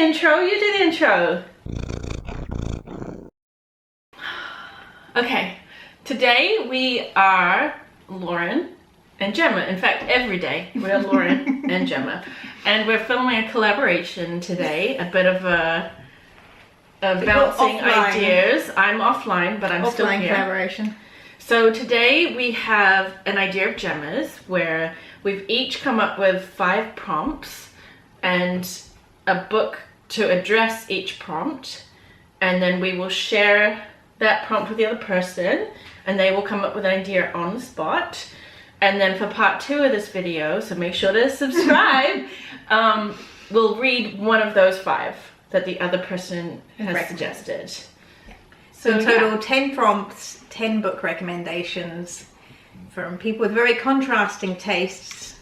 intro. You do the intro. Okay, today we are Lauren and Gemma. In fact, every day we are Lauren and Gemma. And we're filming a collaboration today, a bit of a bouncing ideas. I'm offline, but I'm still here. Collaboration. So today we have an idea of Gemma's where we've each come up with 5 prompts and a book to address each prompt, and then we will share that prompt with the other person and they will come up with an idea on the spot. And then for part 2 of this video, so make sure to subscribe, we'll read one of those 5 that the other person has suggested. So in total, 10 prompts, 10 book recommendations from people with very contrasting tastes.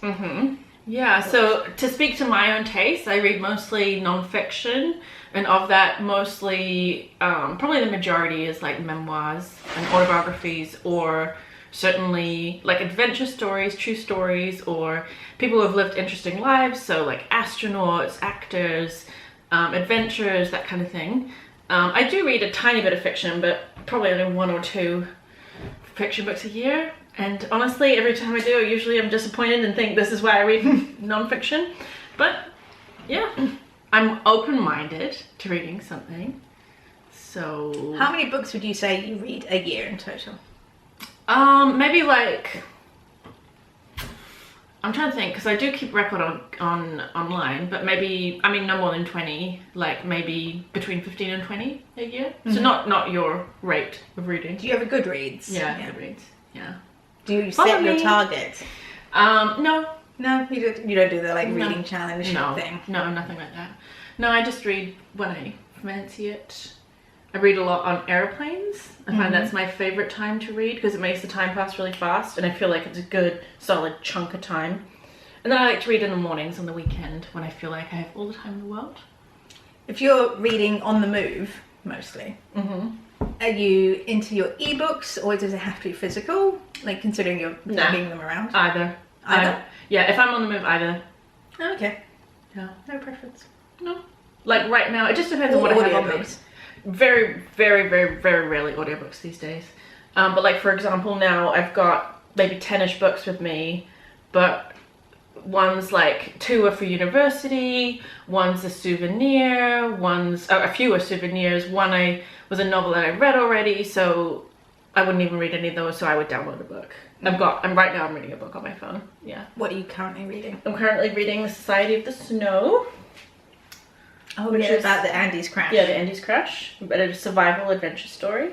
Yeah, so to speak to my own taste, I read mostly non-fiction, and of that mostly, probably the majority is like memoirs and autobiographies, or certainly like adventure stories, true stories, or people who have lived interesting lives, so like astronauts, actors, adventurers, that kind of thing. I do read a tiny bit of fiction, but probably only 1 or 2 fiction books a year. And honestly, every time I do, usually I'm disappointed and think this is why I read non-fiction. But yeah, I'm open-minded to reading something. So how many books would you say you read a year in total? Maybe like, I'm trying to think, because I do keep record on online, but maybe, I mean, no more than 20, like maybe between 15 and 20 a year. So not your rate of reading. Do you have a Goodreads? Yeah, Goodreads, yeah. Do you set your target? No, you don't do the like reading challenge thing. No, nothing like that. No, I just read when I fancy it. I read a lot on airplanes. I find that's my favorite time to read because it makes the time pass really fast, and I feel like it's a good solid chunk of time. And then I like to read in the mornings on the weekend when I feel like I have all the time in the world. If you're reading on the move, mostly, are you into your ebooks, or does it have to be physical? Like, considering you're dragging them around? Either. Yeah, if I'm on the move, either. Okay. Yeah. No preference. No. Like right now, it just depends on what I have on me. Very, very, very, very rarely audiobooks these days. But like, for example, now I've got maybe 10-ish books with me, but one's like 2 are for university, one's a souvenir, a few are souvenirs. One was a novel that I read already, so I wouldn't even read any of those, so I would download a book. Right now I'm reading a book on my phone. Yeah. What are you currently reading? I'm currently reading The Society of the Snow. Oh, which is about the Andes crash. Yeah, the Andes crash, but it's a survival adventure story.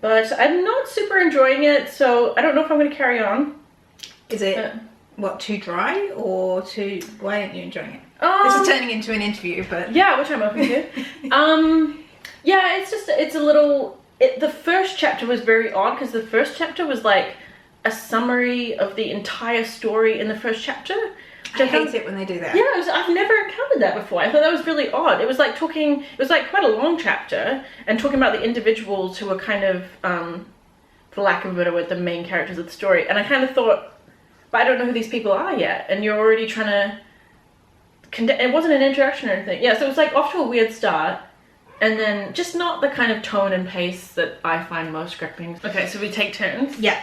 But I'm not super enjoying it, so I don't know if I'm going to carry on. Is it, too dry, or why aren't you enjoying it? This is turning into an interview, but... Yeah, which I'm open to. Yeah, it's a little... the first chapter was very odd, because the first chapter was like a summary of the entire story in the first chapter. I hate it when they do that. Yeah, I've never encountered that before. I thought that was really odd. It was like quite a long chapter, and talking about the individuals who were kind of, for lack of a better word, the main characters of the story. And I kind of thought, but I don't know who these people are yet, and you're already trying to, it wasn't an introduction or anything. Yeah, so it was like off to a weird start, and then just not the kind of tone and pace that I find most gripping. Okay, so we take turns? Yeah.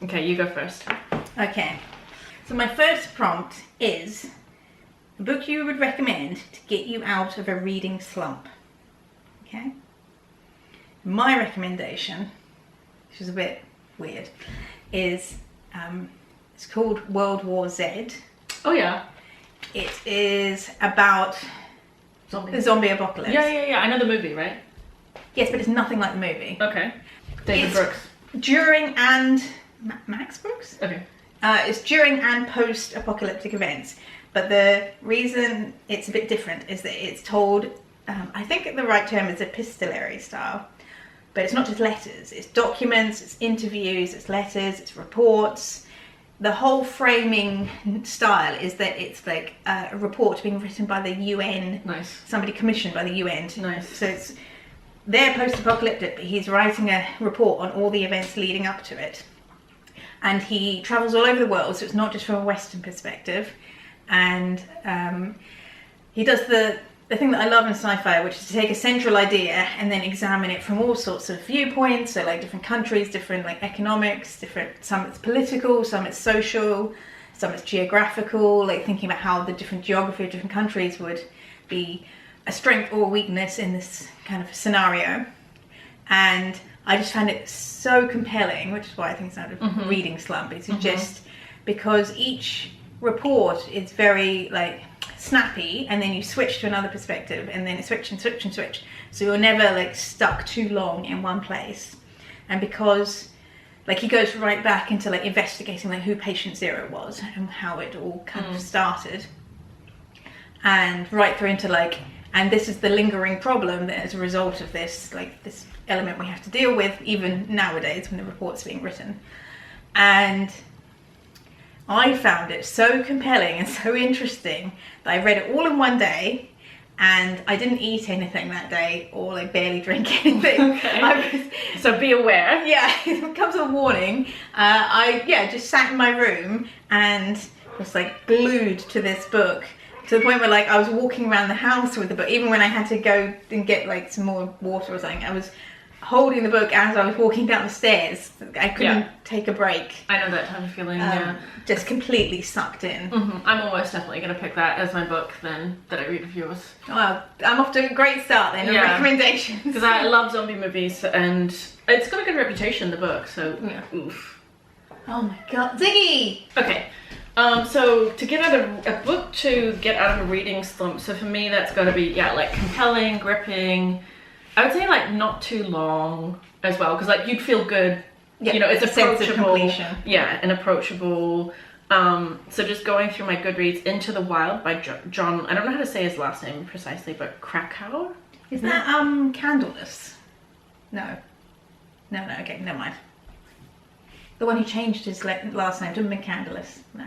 Okay, you go first. Okay. So my first prompt is a book you would recommend to get you out of a reading slump. Okay? My recommendation, which is a bit weird, is it's called World War Z. Oh yeah. It is about the zombie apocalypse. Yeah. I know the movie, right? Yes, but it's nothing like the movie. Okay. David Brooks. During and... Max Brooks? Okay. It's during and post-apocalyptic events, but the reason it's a bit different is that it's told, I think the right term is epistolary style, but it's not just letters, it's documents, it's interviews, it's letters, it's reports. The whole framing style is that it's like a report being written by the UN, somebody commissioned by the UN. So they're post-apocalyptic, but he's writing a report on all the events leading up to it. And he travels all over the world, so it's not just from a Western perspective. And he does the the thing that I love in sci-fi, which is to take a central idea and then examine it from all sorts of viewpoints, so like different countries, different like economics, some it's political, some it's social, some it's geographical, like thinking about how the different geography of different countries would be a strength or a weakness in this kind of scenario. And I just found it so compelling, which is why I think it's not a reading slump. It's just because each report is very like snappy, and then you switch to another perspective, and then switch and switch and switch, so you're never like stuck too long in one place. And because like he goes right back into like investigating like who patient zero was and how it all kind of started, and right through into like, and this is the lingering problem that as a result of this, like this element we have to deal with even nowadays when the report's being written. And I found it so compelling and so interesting that I read it all in one day, and I didn't eat anything that day or like barely drink anything. Okay. So be aware. Yeah, it comes with a warning. I just sat in my room and was like glued to this book, to the point where like I was walking around the house with the book. Even when I had to go and get like some more water or something, I was holding the book as I was walking down the stairs. I couldn't take a break. I know that type of feeling. Just completely sucked in. I'm almost definitely going to pick that as my book then that I read of yours. Well, I'm off to a great start then. Recommendations, because I love zombie movies and it's got a good reputation, the book. So oof. Oh my god, Ziggy. Okay. So to get out of a book, to get out of a reading slump. So for me, that's got to be like compelling, gripping. I would say like not too long as well, because like you'd feel good. Yeah, you know, it's approachable. Yeah, and approachable. So just going through my Goodreads, Into the Wild by John. I don't know how to say his last name precisely, but Krakow. Isn't that Candleless? No. Okay, never mind. The one who changed his last name didn't mean Candleless. No.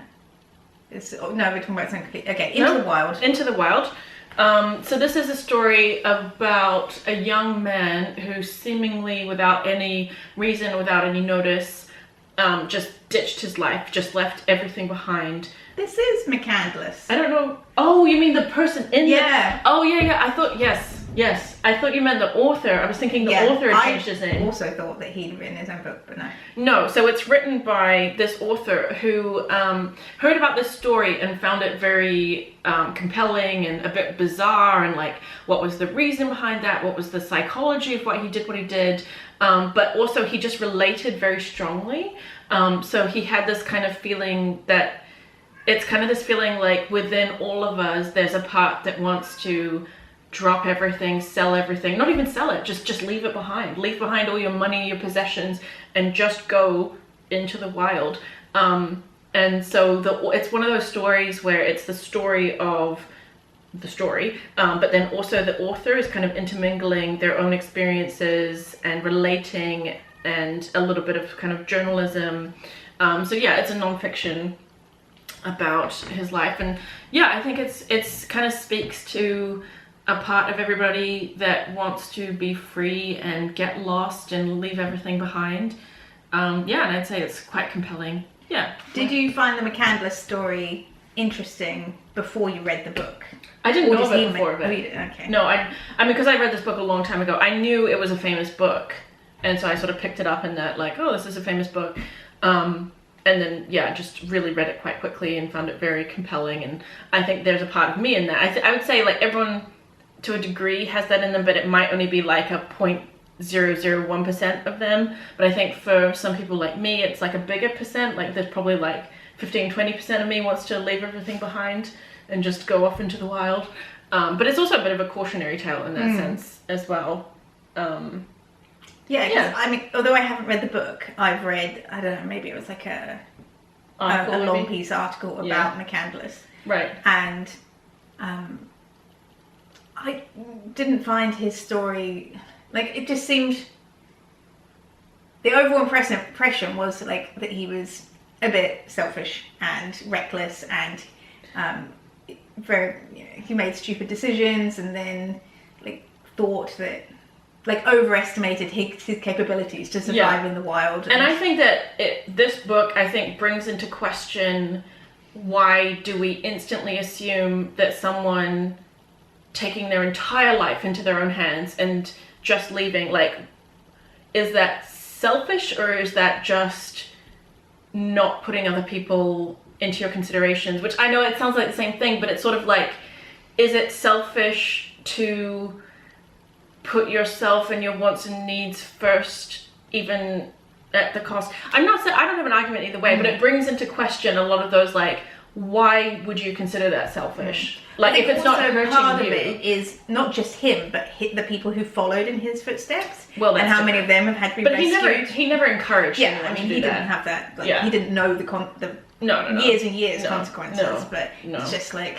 We're talking about something complete. Okay, Into the Wild. Into the Wild. So this is a story about a young man who seemingly without any reason, without any notice, just ditched his life, just left everything behind. This is McCandless. I don't know. Oh, you mean the person in Yeah. Oh, yeah. I thought, yes. I thought you meant the author. I was thinking the author had changed his name. I also thought that he'd written his own book, but no. No, so it's written by this author who heard about this story and found it very compelling and a bit bizarre, and like, what was the reason behind that? What was the psychology of why he did what he did? But also he just related very strongly. So he had this kind of feeling that it's kind of this feeling like within all of us, there's a part that wants to drop everything, sell everything, not even sell it, just leave it behind. Leave behind all your money, your possessions, and just go into the wild. And so it's one of those stories where it's the story of the story, but then also the author is kind of intermingling their own experiences and relating, and a little bit of kind of journalism. So yeah, it's a nonfiction about his life, and yeah, I think it's kind of speaks to a part of everybody that wants to be free and get lost and leave everything behind. And I'd say it's quite compelling. Yeah. Did you find the McCandless story interesting before you read the book? I didn't know of it before. Okay. No, I mean, because I read this book a long time ago, I knew it was a famous book, and so I sort of picked it up in that, like, oh, this is a famous book. And then, just really read it quite quickly and found it very compelling. And I think there's a part of me in that. I would say, like, everyone to a degree has that in them, but it might only be like a 0.001% of them. But I think for some people like me, it's like a bigger percent. Like there's probably like 15-20% of me wants to leave everything behind and just go off into the wild. But it's also a bit of a cautionary tale in that sense as well. I mean, although I haven't read the book, I've read, I don't know, maybe it was like a long piece article about McCandless. Right. And I didn't find his story, like, it just seemed, the overall impression was like that he was a bit selfish and reckless, and he made stupid decisions, and then like thought that, like, overestimated his capabilities to survive in the wild. And I think that this book, I think, brings into question, why do we instantly assume that someone taking their entire life into their own hands and just leaving, like, is that selfish, or is that just not putting other people into your considerations? Which I know it sounds like the same thing, but it's sort of like, is it selfish to put yourself and your wants and needs first, even at the cost? I'm not saying, I don't have an argument either way, but it brings into question a lot of those, like, why would you consider that selfish? Like, if it's not hurting part you. of it is not just him, but the people who followed in his footsteps. Well, and how many of them have had to be rescued. But he never encouraged anyone I mean, to do he that. didn't have that. Like, Yeah. he didn't know the No. years and years consequences. No. But No. it's just like,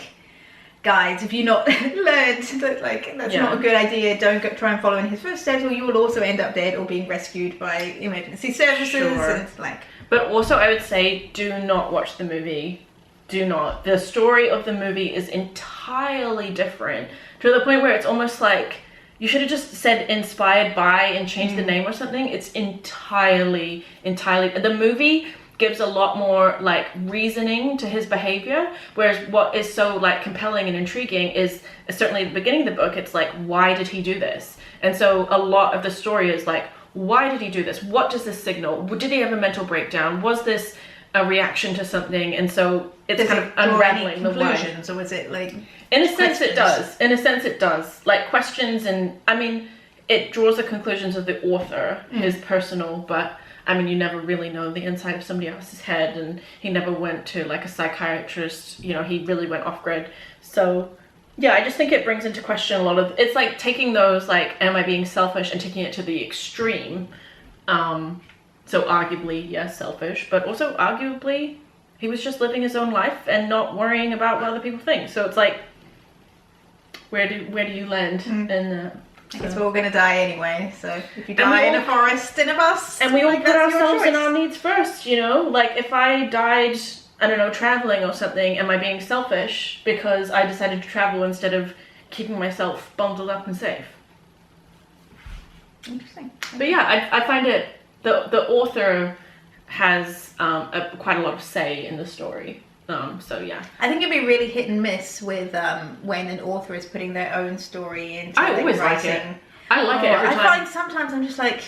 guys, if you not learned that, like, that's Yeah. not a good idea, don't try and follow in his footsteps, or you will also end up dead or being rescued by emergency services. Sure. And it's like, But also, I would say, do not watch the movie. Do not. The story of the movie is entirely different, to the point where it's almost like you should have just said inspired by and changed the name or something. It's entirely. The movie gives a lot more, like, reasoning to his behavior, whereas what is so, like, compelling and intriguing is, certainly at the beginning of the book, it's like, why did he do this? And so a lot of the story is like, why did he do this? What does this signal? Did he have a mental breakdown? Was this a reaction to something? And so it's kind of unraveling the why. conclusions, or was it like, In a sense it questions? does. In a sense it does. Like, questions, and I mean, it draws the conclusions of the author, his personal, but I mean, you never really know the inside of somebody else's head, and he never went to, like, a psychiatrist, you know, he really went off grid. So yeah, I just think it brings into question a lot of, it's like taking those, like, am I being selfish, and taking it to the extreme. So arguably, yes, selfish, but also arguably he was just living his own life and not worrying about what other people think. So it's like, where do you land in that? I guess we're all gonna die anyway, so if you die in a forest in a bus, And we all like, put that's your ourselves and choice. our needs first, you know? Like, if I died, I don't know, traveling or something, am I being selfish because I decided to travel instead of keeping myself bundled up and safe? Interesting. But yeah, I find it, the author has quite a lot of say in the story. So yeah. I think it'd be really hit and miss with when an author is putting their own story into I their always like writing. it. I like it every I time. find sometimes I'm just like,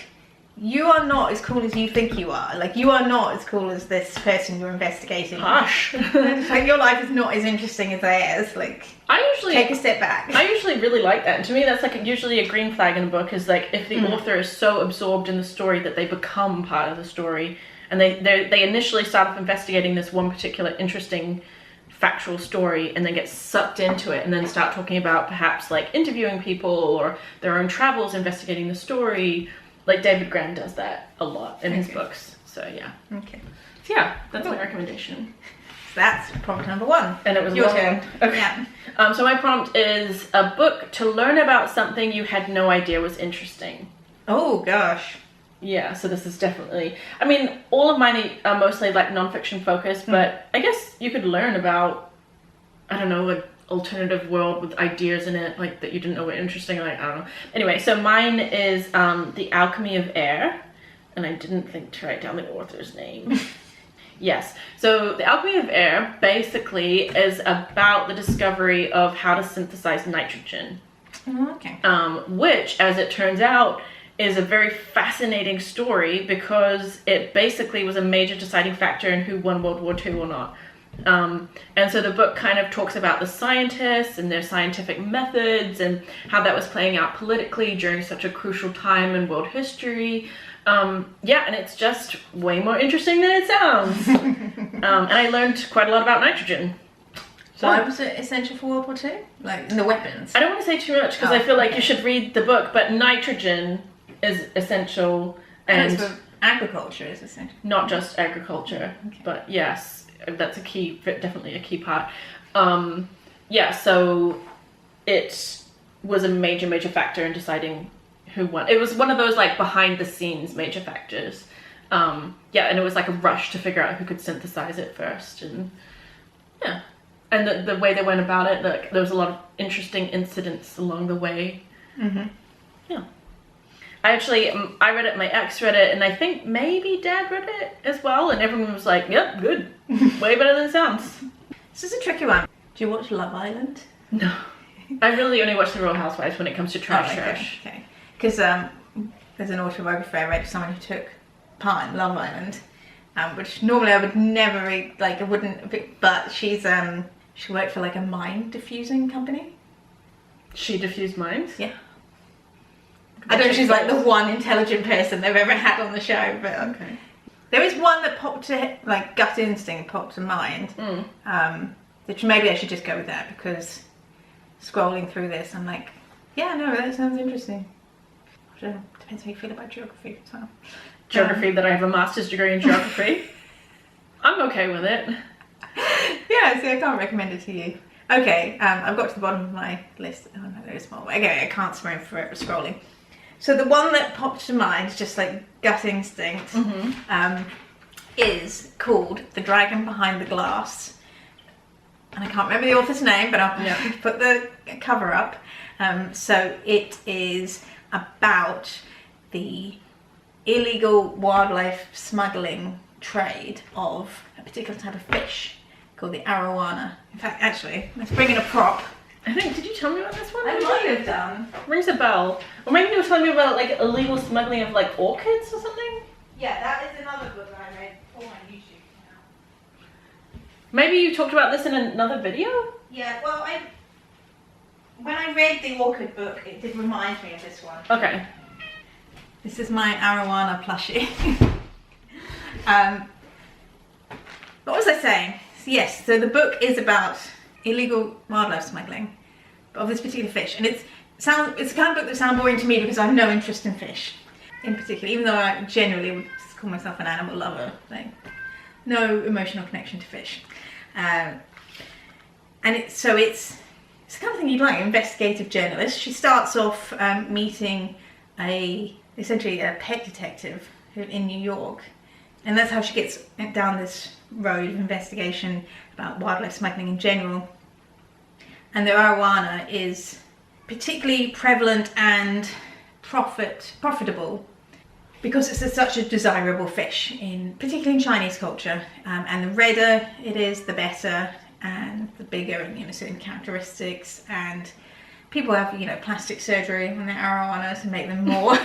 you are not as cool as you think you are. Like, you are not as cool as this person you're investigating. Hush. It's like, your life is not as interesting as theirs. Like, I usually take a step back. I usually really like that. And to me, that's like usually a green flag in a book, is like if the author is so absorbed in the story that they become part of the story, and they initially start off investigating this one particular interesting factual story, and then get sucked into it, and then start talking about perhaps like interviewing people or their own travels investigating the story. Like, David Grann does that a lot in his books. So yeah. Okay. So yeah, that's my recommendation. That's prompt number 1. And it was your long. turn. Okay. Yeah. So my prompt is a book to learn about something you had no idea was interesting. Oh gosh. Yeah, so this is definitely, I mean, all of mine are mostly like non-fiction focused, but I guess you could learn about, I don't know, an alternative world with ideas in it, like, that you didn't know were interesting, like, I don't know. Anyway, so mine is The Alchemy of Air, and I didn't think to write down the author's name. Yes, so The Alchemy of Air basically is about the discovery of how to synthesize nitrogen. Oh, okay. Which, as it turns out, is a very fascinating story, because it basically was a major deciding factor in who won World War II or not. And so the book kind of talks about the scientists and their scientific methods and how that was playing out politically during such a crucial time in world history. Yeah, and it's just way more interesting than it sounds. And I learned quite a lot about nitrogen. So Why was it essential for World War II? Like, the weapons? I don't want to say too much, because I feel like you should read the book, but nitrogen is essential, and it's for agriculture is essential. not just agriculture, Okay. but yes, that's a key, definitely a key part. Yeah, so it was a major factor in deciding who won. It was one of those, like, behind the scenes major factors. Yeah, and it was like a rush to figure out who could synthesize it first, and yeah. And the way they went about it, like, there was a lot of interesting incidents along the way. Mm-hmm. Yeah. I read it, my ex read it, and I think maybe Dad read it as well, and everyone was like, yep, good. Way better than it sounds. This is a tricky one. Do you watch Love Island? No. I really only watch The Real Housewives when it comes to trash. Okay. Because there's an autobiography I read of someone who took part in Love Island, which normally I would never read, like I wouldn't, but she worked for like a mine diffusing company. She diffused mines? Yeah. I don't know if she's like the one intelligent person they've ever had on the show, but okay. There is one that popped to, like, gut instinct popped to mind, which maybe I should just go with that, because scrolling through this, I'm like, yeah, no, that sounds interesting. Depends how you feel about geography. So. Geography, that I have a master's degree in geography. I'm okay with it. Yeah, see, I can't recommend it to you. Okay, I've got to the bottom of my list. Oh no, they're small. Okay, I can't sprint for it scrolling. So the one that popped to mind, just like gut instinct, is called The Dragon Behind the Glass. And I can't remember the author's name, but I'll put the cover up. So it is about the illegal wildlife smuggling trade of a particular type of fish called the arowana. In fact, actually, let's bring in a prop. I think, did you tell me about this one? I might have done. Rings a bell. Or maybe you were telling me about like illegal smuggling of like orchids or something? Yeah, that is another book that I read for my YouTube channel. Maybe you talked about this in another video? Yeah, well, when I read the orchid book, it did remind me of this one. Okay. This is my arowana plushie. What was I saying? Yes, so the book is about illegal wildlife smuggling of this particular fish, and it's the kind of book that sounds boring to me because I have no interest in fish in particular, even though I generally would just call myself an animal lover, like no emotional connection to fish. And it's the kind of thing you'd like, investigative journalist. She starts off meeting essentially a pet detective in New York, and that's how she gets down this road of investigation about wildlife smuggling in general. And the arowana is particularly prevalent and profitable because it's such a desirable fish, particularly in Chinese culture. And the redder it is, the better, and the bigger, and certain characteristics. And people have plastic surgery on their arowana to make them more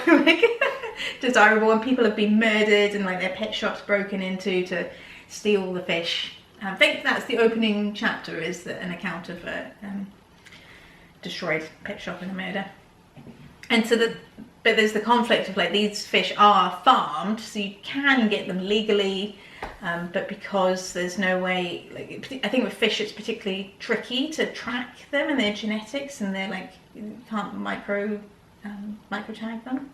desirable. And people have been murdered and their pet shops broken into to steal the fish. I think that's the opening chapter, is an account of a destroyed pet shop and a murder. And so but there's the conflict of these fish are farmed, so you can get them legally, but because there's no way, I think with fish it's particularly tricky to track them and their genetics, and they're you can't micro tag them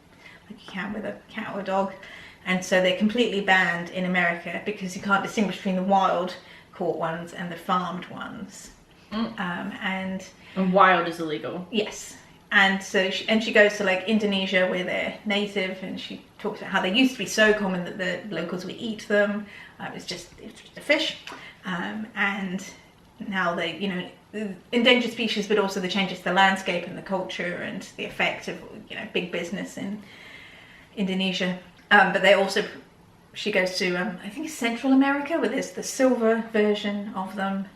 like you can with a cat or a dog. And so they're completely banned in America because you can't distinguish between the wild caught ones and the farmed ones. And wild is illegal. Yes. And so she goes to Indonesia, where they're native, and she talks about how they used to be so common that the locals would eat them. It was just a fish, and now they endangered species, but also the changes to the landscape and the culture and the effect of big business in Indonesia. But she goes to I think it's Central America, where there's the silver version of them.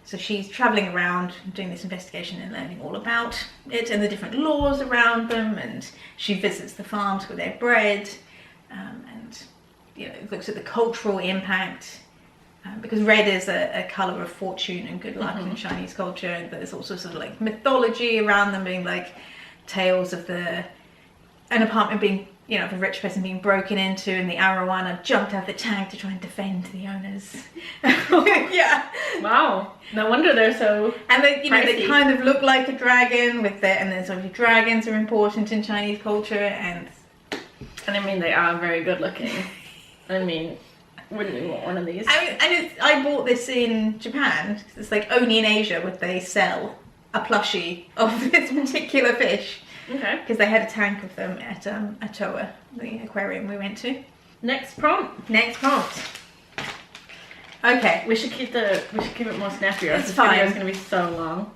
So she's traveling around doing this investigation and learning all about it and the different laws around them, and she visits the farms where they're bred, and looks at the cultural impact, because red is a colour of fortune and good luck in Chinese culture, and there's also sort of mythology around them, being tales of an apartment being of a rich person being broken into, and the arowana jumped out of the tank to try and defend the owners. Yeah. Wow. No wonder they're so. And they kind of look like a dragon and then sort of dragons are important in Chinese culture, and I mean they are very good looking. I mean, wouldn't we want one of these? I bought this in Japan. It's only in Asia would they sell a plushie of this particular fish. Okay. Because they had a tank of them at Atoa, the aquarium we went to. Next prompt. Okay. We should keep it more snappy, or It's this fine. video is going to be so long.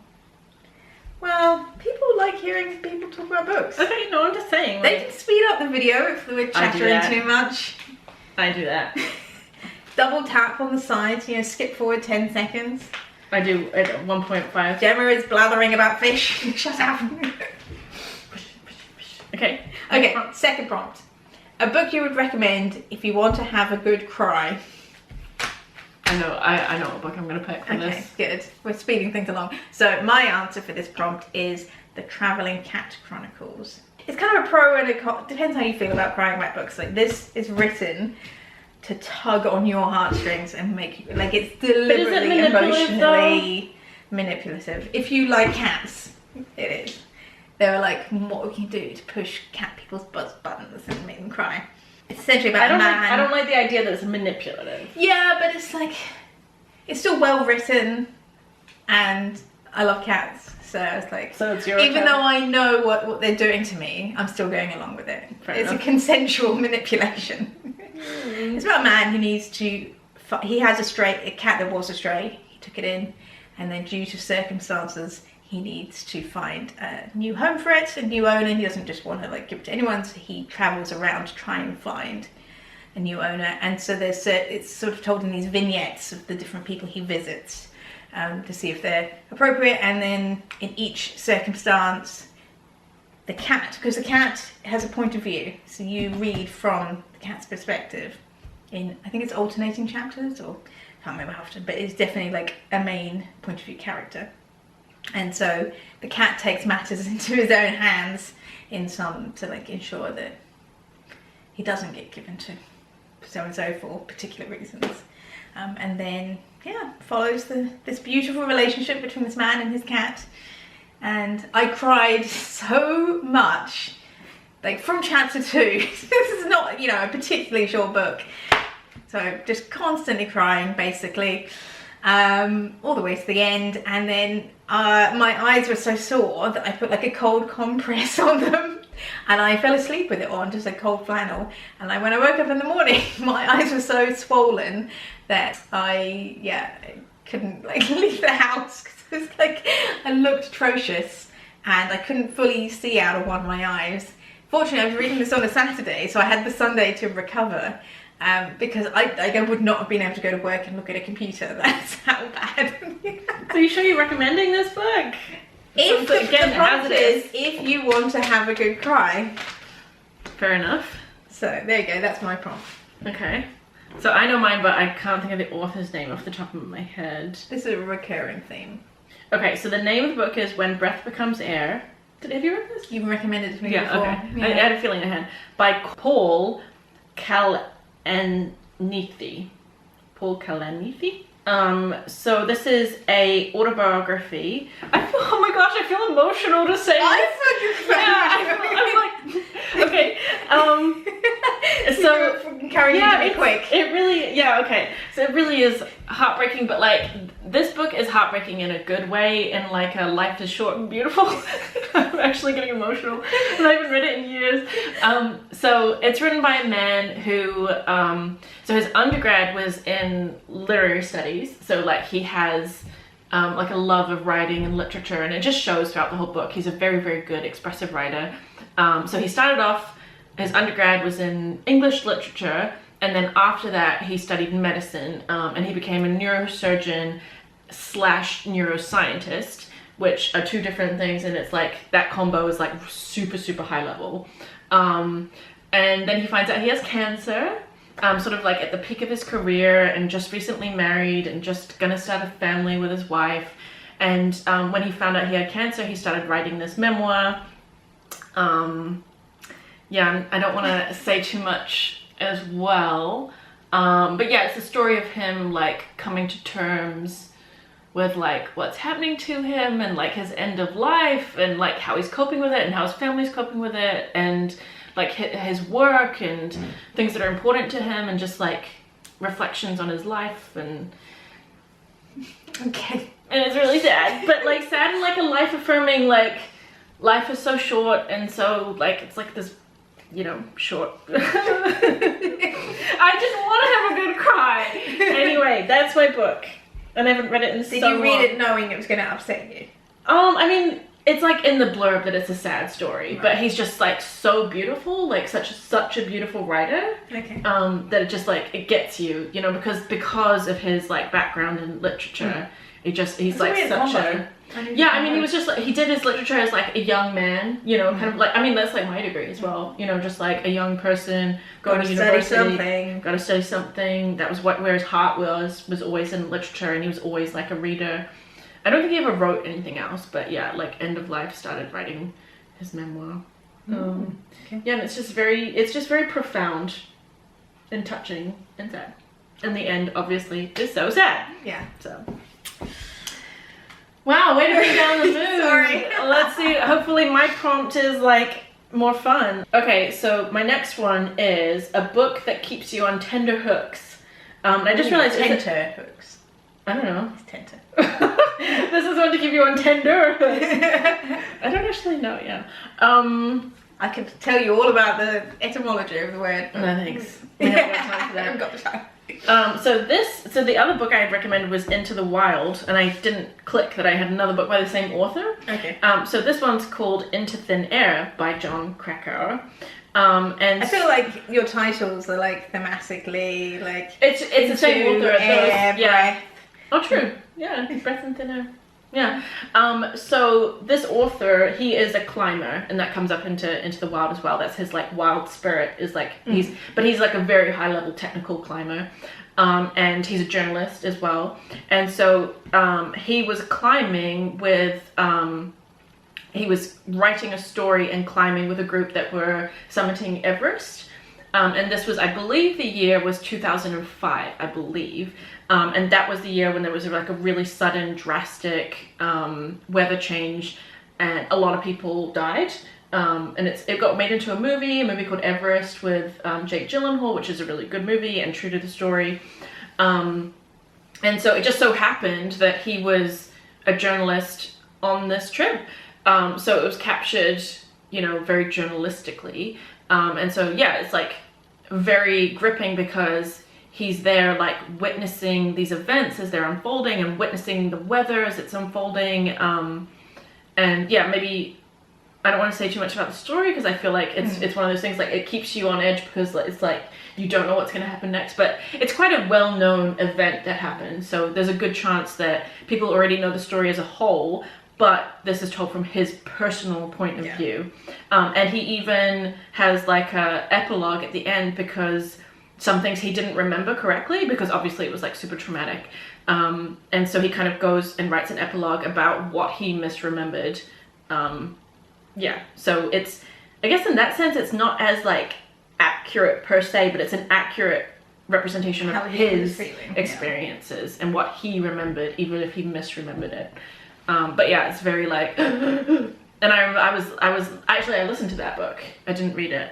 Well, people like hearing people talk about books. Okay, no, I'm just saying. They can speed up the video if we're chattering too much. I do that. Double tap on the side, skip forward 10 seconds. I do at 1.5. Gemma is blathering about fish. Shut up. Okay. Okay, second prompt. A book you would recommend if you want to have a good cry. I know what book I'm going to pick for this. Okay, good. We're speeding things along. So my answer for this prompt is The Travelling Cat Chronicles. It's kind of a pro and a con. Depends how you feel about crying about books. Like, this is written to tug on your heartstrings and make you, like, it's deliberately emotionally manipulative. If you like cats, it is. They were like, what we can do to push cat people's buttons and make them cry. It's essentially about a man. I don't like the idea that it's manipulative. Yeah, but it's like, it's still well written, and I love cats. So I was like, so it's your even cat. though I know what they're doing to me, I'm still going along with it. Fair It's enough. a consensual manipulation. It's about a man who needs to, he has a cat that was a stray. He took it in, and then due to circumstances, he needs to find a new home for it, a new owner. He doesn't just want to like give it to anyone, so he travels around to try and find a new owner. And so it's sort of told in these vignettes of the different people he visits to see if they're appropriate. And then in each circumstance, the cat, because the cat has a point of view, so you read from the cat's perspective in, I think it's alternating chapters, or I can't remember how often, but it's definitely like a main point of view character. And so the cat takes matters into his own hands to like ensure that he doesn't get given to so and so for particular reasons. And then follows this beautiful relationship between this man and his cat. And I cried so much, like from chapter 2. This is not, a particularly short book. So just constantly crying, basically, all the way to the end. And then my eyes were so sore that I put like a cold compress on them, and I fell asleep with it on, just a cold flannel. And when I woke up in the morning, my eyes were so swollen that I couldn't like leave the house, because it was like I looked atrocious and I couldn't fully see out of one of my eyes. Fortunately, I was reading this on a Saturday, so I had the Sunday to recover. Because I would not have been able to go to work and look at a computer. That's how bad. So you sure you're recommending this book? If So again, the prompt hazardous. is, if you want to have a good cry. Fair enough. So there you go, that's my prompt. Okay. So I know mine, but I can't think of the author's name off the top of my head. This is a recurring theme. Okay, so the name of the book is When Breath Becomes Air. Have you read this? You've recommended it to me Yeah, before. okay. Yeah. I had a feeling I had. By Paul Kalanithi. Paul Kalanithi? So this is a autobiography. Oh my gosh, I feel emotional to say this. I'm like, okay. So encouraging to be quick. It really, okay. So it really is heartbreaking, but like this book is heartbreaking in a good way, in like a life is short and beautiful. I'm actually getting emotional, and I haven't read it in years. So it's written by a man who, so his undergrad was in literary studies. So like he has like a love of writing and literature, and it just shows throughout the whole book. He's a very, very good expressive writer. So he started off, his undergrad was in English literature, and then after that he studied medicine, and he became a neurosurgeon / neuroscientist, which are two different things, and it's like that combo is like super, super high level. And then he finds out he has cancer, sort of like at the peak of his career, and just recently married and just gonna start a family with his wife. And when he found out he had cancer, he started writing this memoir. I don't want to say too much as well, but yeah, it's the story of him like coming to terms with like what's happening to him, and like his end of life, and like how he's coping with it, and how his family's coping with it, and like his work and things that are important to him, and just like reflections on his life. And Okay. and it's really sad, but like sad and like a life affirming, like life is so short, and so like it's like this, short. I just want to have a good cry. Anyway, that's my book, and I haven't read it in so long. Did you read it knowing it was going to upset you? I mean, it's like in the blurb that it's a sad story, Right. but he's just like so beautiful, like such a beautiful writer. Okay. That it just like it gets you, because of his like background in literature he's like such a... Yeah, I mean, he was just like, he did his literature as like a young man, you know, kind of like, I mean, that's like my degree as well, you know, just like a young person going to university, got to study something. That was where his heart was always in literature, and he was always like a reader. I don't think he ever wrote anything else, but yeah, like end of life started writing his memoir. Okay. Yeah, and it's just very profound and touching and sad. And the end, obviously, is so sad. Yeah. So. Wow, way to bring down the mood. Sorry. Let's see. Hopefully my prompt is like more fun. Okay, so my next one is a book that keeps you on tender hooks. I just realized tenterhooks. I don't know. It's tenter. This is one to keep you on tender hooks. I don't actually know. Yeah. I could tell you all about the etymology of the word. No thanks. We haven't got time for that. I haven't got the time. So the other book I had recommended was Into the Wild, and I didn't click that I had another book by the same author. Okay. So this one's called Into Thin Air by John Krakauer. And I feel like your titles are like thematically like it's the same author. Air, yeah. breath. Oh, true. Yeah, breath and thin air. Yeah. So this author, he is a climber, and that comes up into the wild as well. That's his like wild spirit is like he's like a very high level technical climber. And he's a journalist as well. And so he was climbing with he was writing a story and climbing with a group that were summiting Everest. And this was, I believe the year was 2005, I believe. And that was the year when there was like a really sudden, drastic weather change, and a lot of people died. And it got made into a movie called Everest with Jake Gyllenhaal, which is a really good movie and true to the story. And so it just so happened that he was a journalist on this trip. So it was captured, you know, very journalistically. And so, yeah, it's like very gripping because he's there like witnessing these events as they're unfolding and witnessing the weather as it's unfolding. And yeah, maybe I don't want to say too much about the story because I feel like it's one of those things like it keeps you on edge because it's like you don't know what's going to happen next, but it's quite a well-known event that happened. So there's a good chance that people already know the story as a whole, but this is told from his personal point of view. And he even has like a epilogue at the end because some things he didn't remember correctly because obviously it was like super traumatic. And so he kind of goes and writes an epilogue about what he misremembered. Yeah, so it's, I guess in that sense, it's not as like accurate per se, but it's an accurate representation of his experiences and what he remembered, even if he misremembered it. But yeah, it's very like, and I listened to that book. I didn't read it.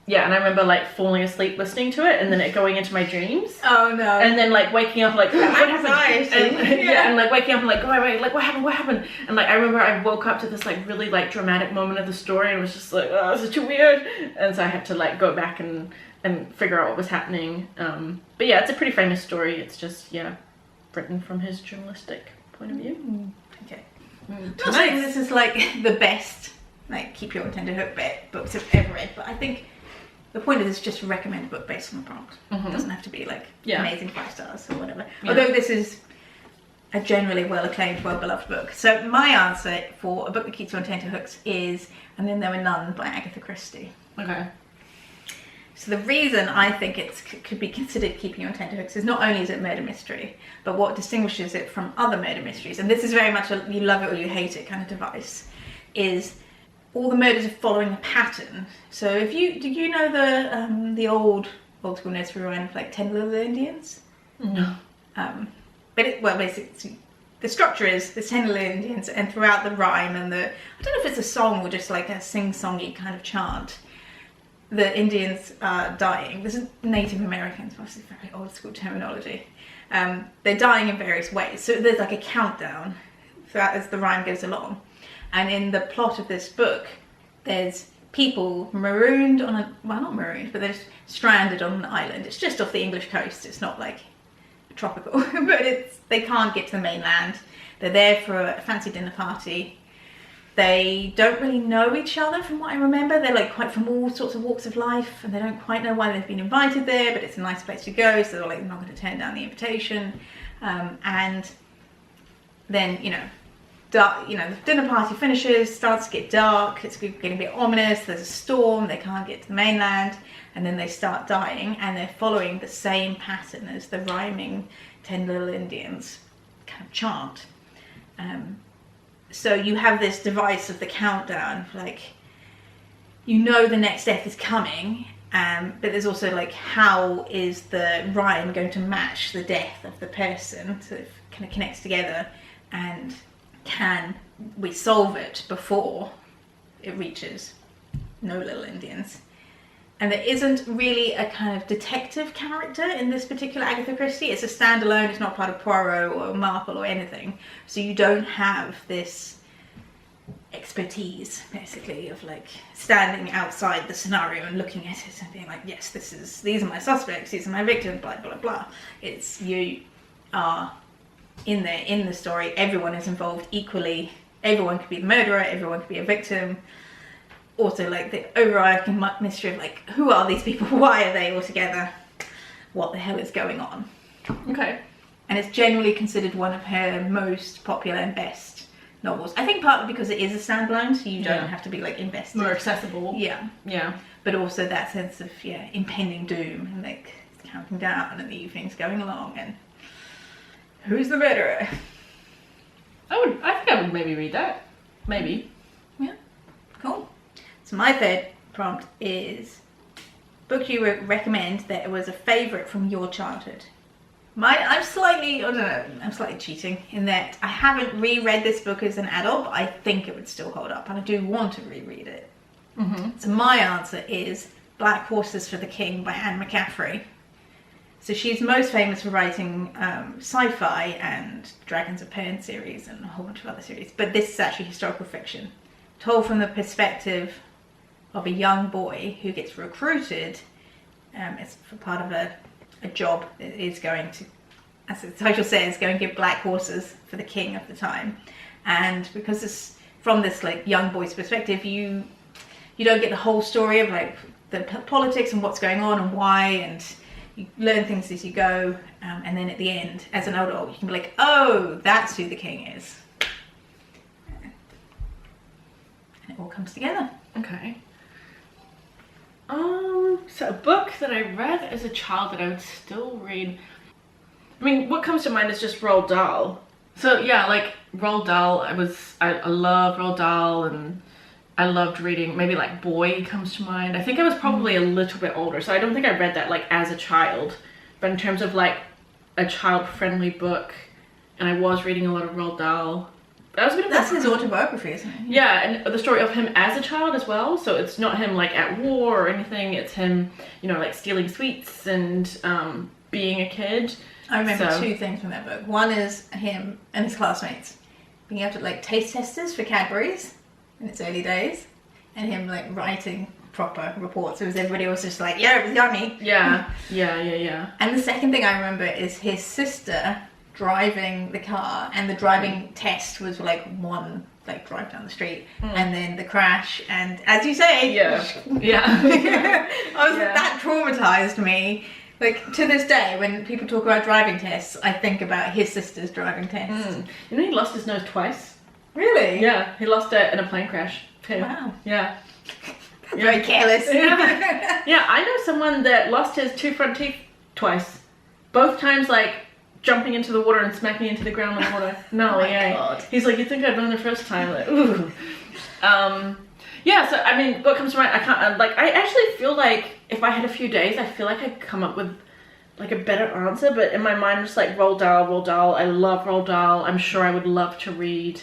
Yeah, and I remember like falling asleep listening to it and then it going into my dreams. Oh no. And then like waking up like, what happened? And, yeah, and like waking up and like, wait, like what happened? And like I remember I woke up to this like really like dramatic moment of the story and was just like, oh, this is too weird. And so I had to like go back and figure out what was happening. But yeah, it's a pretty famous story. It's just, yeah, written from his journalistic point of view. Okay. I'm not saying this is like the best, like keep your tender hook books I've ever read, but I think the point of this is just to recommend a book based on the prompt. It doesn't have to be like amazing 5 stars or whatever. Yeah. Although this is a generally well acclaimed, well beloved book. So my answer for a book that keeps you on tenterhooks is And Then There Were None by Agatha Christie. Okay. So the reason I think it could be considered keeping you on tenterhooks is not only is it murder mystery, but what distinguishes it from other murder mysteries, and this is very much a you love it or you hate it kind of device, is all the murders are following a pattern. So if do you know the old school nursery rhyme of like 10 Little Indians? No. But basically the structure is there's 10 Little Indians, and throughout the rhyme and I don't know if it's a song or just like a sing-songy kind of chant, the Indians are dying. This is Native Americans, obviously very old school terminology. They're dying in various ways. So there's like a countdown throughout as the rhyme goes along. And in the plot of this book, there's people marooned on not marooned, but they're stranded on an island. It's just off the English coast. It's not like tropical, but they can't get to the mainland. They're there for a fancy dinner party. They don't really know each other from what I remember. They're like quite from all sorts of walks of life, and they don't quite know why they've been invited there, but it's a nice place to go, so they're like not going to turn down the invitation. And then, dark, the dinner party finishes, starts to get dark, it's getting a bit ominous, there's a storm, they can't get to the mainland, and then they start dying, and they're following the same pattern as the rhyming 10 Little Indians kind of chant. So you have this device of the countdown, like, the next death is coming, but there's also like, how is the rhyme going to match the death of the person, so it kind of connects together, and can we solve it before it reaches No Little Indians? And there isn't really a kind of detective character in this particular Agatha Christie. It's a standalone, it's not part of Poirot or Marple or anything. So you don't have this expertise, basically, of like standing outside the scenario and looking at it and being like, yes, these are my suspects, these are my victims, blah, blah, blah. It's, you are in the story, everyone is involved equally. Everyone could be the murderer, everyone could be a victim. Also, like, the overarching mystery of, like, who are these people? Why are they all together? What the hell is going on? Okay. And it's generally considered one of her most popular and best novels. I think partly because it is a standalone, so you don't have to be, like, invested. More accessible. Yeah. Yeah. But also that sense of, impending doom, and, like, counting down, and the evening's going along, and who's the murderer? I think I would maybe read that. Maybe. Yeah. Cool. So my third prompt is book you recommend that it was a favourite from your childhood. I'm slightly cheating in that I haven't reread this book as an adult, but I think it would still hold up, and I do want to reread it. Mm-hmm. So my answer is Black Horses for the King by Anne McCaffrey. So she's most famous for writing sci-fi and Dragons of Pan series and a whole bunch of other series, but this is actually historical fiction, told from the perspective of a young boy who gets recruited as for part of a job that is going to, as the title says, go and give black horses for the king of the time. And because it's from this like young boy's perspective, you don't get the whole story of like the politics and what's going on and why, and you learn things as you go, and then at the end, as an adult, you can be like, oh, that's who the king is. And it all comes together. Okay. So a book that I read as a child that I would still read. I mean, what comes to mind is just Roald Dahl. So yeah, like Roald Dahl, I love Roald Dahl, and I loved reading, maybe like Boy comes to mind. I think I was probably a little bit older, so I don't think I read that like as a child. But in terms of like a child-friendly book, and I was reading a lot of Roald Dahl. That's his autobiography, isn't it? Yeah, and the story of him as a child as well. So it's not him like at war or anything. It's him, like stealing sweets and being a kid. I remember two things from that book. One is him and his classmates being able to like taste testers for Cadbury's in its early days, and him like writing proper reports. It was everybody was just like, yeah, it was yummy. Yeah. And the second thing I remember is his sister driving the car, and the driving test was like one like drive down the street, and then the crash, and as you say, that traumatized me. Like to this day, when people talk about driving tests, I think about his sister's driving test. He lost his nose twice. Really? Yeah, he lost it in a plane crash too. Wow. Yeah. Very careless. Yeah, I know someone that lost his two front teeth twice. Both times like jumping into the water and smacking into the ground in the water. No, God. He's like, you think I'd run the first time? Like, ooh. Yeah, so I mean, what comes to mind, I actually feel like if I had a few days, I feel like I'd come up with like a better answer, but in my mind, just like Roald Dahl, I love Roald Dahl. I'm sure I would love to read,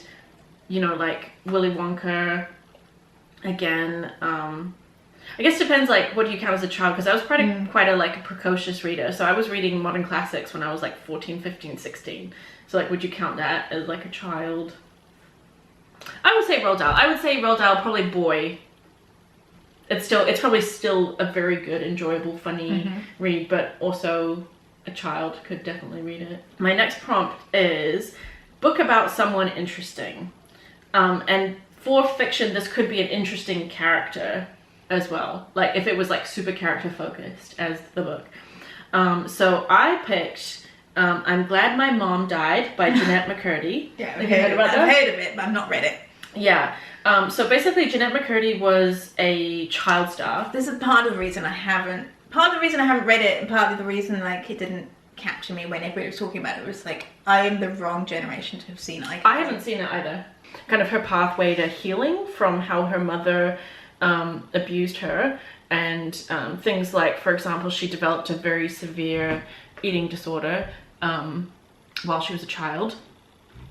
like Willy Wonka again. I guess it depends, like, what do you count as a child? Because I was quite a precocious reader. So I was reading modern classics when I was like 14, 15, 16. So like, would you count that as like a child? I would say Roald Dahl. I would say Roald Dahl, probably Boy. It's probably still a very good, enjoyable, funny read, but also a child could definitely read it. My next prompt is book about someone interesting. And for fiction, this could be an interesting character as well, like if it was like super character focused as the book. So I picked I'm Glad My Mom Died by Jeanette McCurdy. Yeah, Have you heard about that? I've heard of it, but I've not read it. Yeah. So basically, Jeanette McCurdy was a child star. This is part of the reason I haven't read it, and part of the reason like it didn't capture me when everybody was talking about it. It was like, I am the wrong generation to have seen it. I haven't seen it either. Kind of her pathway to healing from how her mother abused her, and things like, for example, she developed a very severe eating disorder while she was a child.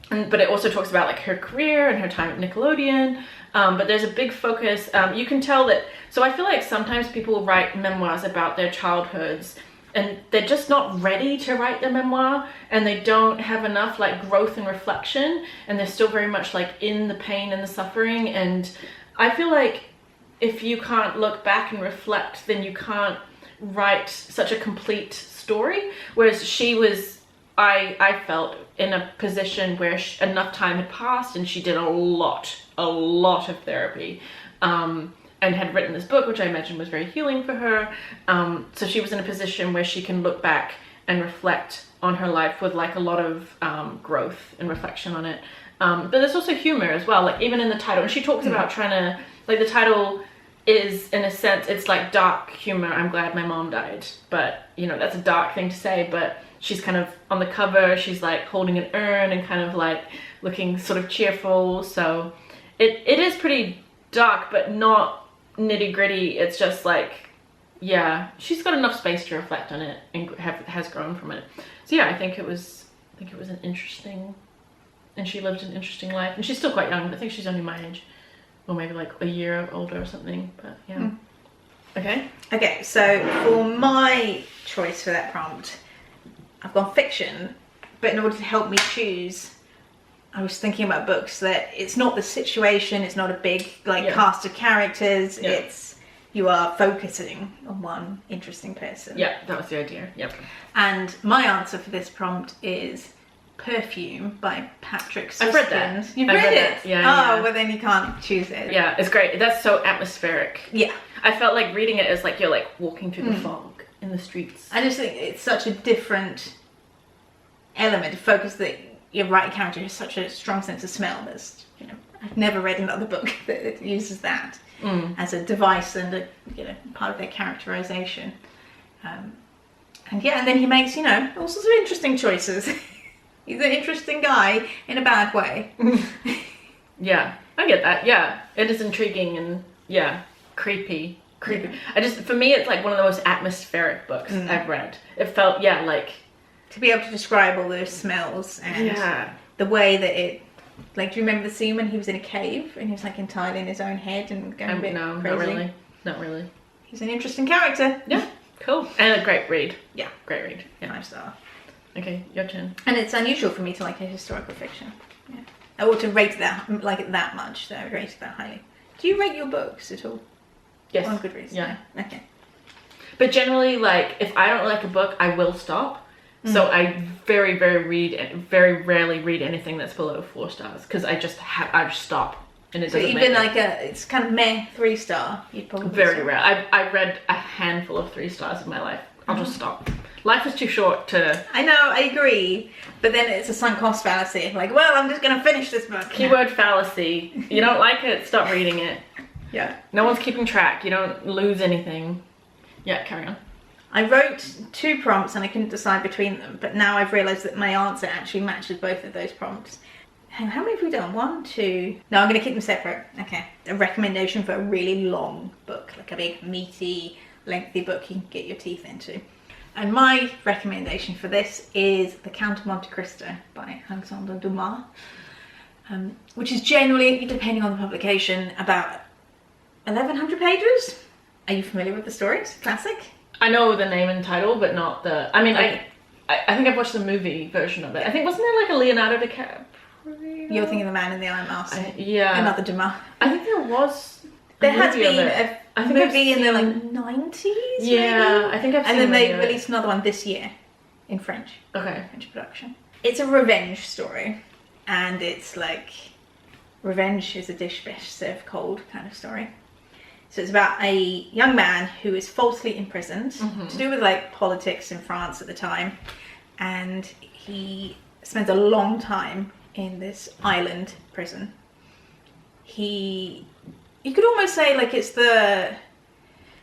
But it also talks about like her career and her time at Nickelodeon. But there's a big focus. You can tell that. So I feel like sometimes people write memoirs about their childhoods and they're just not ready to write the memoir, and they don't have enough like growth and reflection, and they're still very much like in the pain and the suffering. And I feel like if you can't look back and reflect, then you can't write such a complete story. Whereas she was, I felt, in a position where enough time had passed and she did a lot of therapy, and had written this book, which I imagine was very healing for her. So she was in a position where she can look back and reflect on her life with like a lot of growth and reflection on it. But there's also humor as well, like even in the title. And she talks about trying to, like, the title is, in a sense, it's like dark humor. I'm glad my mom died. But, you know, that's a dark thing to say, but she's kind of on the cover, she's like holding an urn and kind of like looking sort of cheerful. So it is pretty dark, but not nitty gritty. It's just like, yeah, she's got enough space to reflect on it and has grown from it. So yeah, I think it was an interesting, and she lived an interesting life, and she's still quite young. I think she's only my age, or maybe like a year older or something, but yeah. Okay, so for my choice for that prompt, I've gone fiction, but in order to help me choose, I was thinking about books that it's not the situation, it's not a big cast of characters, it's you are focusing on one interesting person. Yeah, that was the idea. Yep. And my answer for this prompt is Perfume by Patrick Süskind. I've read that. You've read it? Yeah. Oh, well then you can't choose it. Yeah, it's great. That's so atmospheric. Yeah. I felt like reading it as like you're like walking through the fog in the streets. I just think it's such a different element to focus that your writing character has such a strong sense of smell. There's, you know, I've never read another book that uses that as a device and a, you know, part of their characterization. And then he makes, you know, all sorts of interesting choices. He's an interesting guy in a bad way. Yeah, I get that. Yeah, it is intriguing and creepy. For me, it's like one of the most atmospheric books I've read. It felt like to be able to describe all those smells and the way that it, like, do you remember the scene when he was in a cave and he was like entirely in his own head and going a bit crazy? Not really. He's an interesting character. Yeah, cool. And a great read. Yeah. Great read. Yeah. 5-star. Okay, your turn. And it's unusual for me to like a historical fiction. Yeah. I ought to rate that, like it that much, so I rate it that highly. Do you rate your books at all? Yes. On Goodreads? Yeah. Okay. But generally, like, if I don't like a book, I will stop. So I very rarely read anything that's below 4 stars, because I just stop, and it doesn't. So even like it's kind of meh 3-star, you'd probably very rare. I've read a handful of 3 stars in my life. I'll just stop. Life is too short to. I know, I agree, but then it's a sunk cost fallacy. Like, well, I'm just gonna finish this book. Keyword fallacy. You don't like it, stop reading it. Yeah. No one's keeping track. You don't lose anything. Yeah, carry on. I wrote 2 prompts and I couldn't decide between them, but now I've realised that my answer actually matches both of those prompts. Hang on, how many have we done? 1, 2... No, I'm going to keep them separate. Okay. A recommendation for a really long book, like a big, meaty, lengthy book you can get your teeth into. And my recommendation for this is The Count of Monte Cristo by Alexandre Dumas, which is generally, depending on the publication, about 1,100 pages. Are you familiar with the story? It's a classic. I know the name and title, but not the. I mean, I think I've watched the movie version of it. I think, wasn't there like a Leonardo DiCaprio? You're thinking of The Man in the Iron Mask. Yeah. Another Dumas. I think there was. There has been a movie in the like 90s. Yeah, maybe? I think I've seen. And then they released another one this year, in French. Okay. French production. It's a revenge story, and it's like revenge is a dish best served cold kind of story. So it's about a young man who is falsely imprisoned to do with like politics in France at the time. and he spends a long time in this island prison. You could almost say like it's the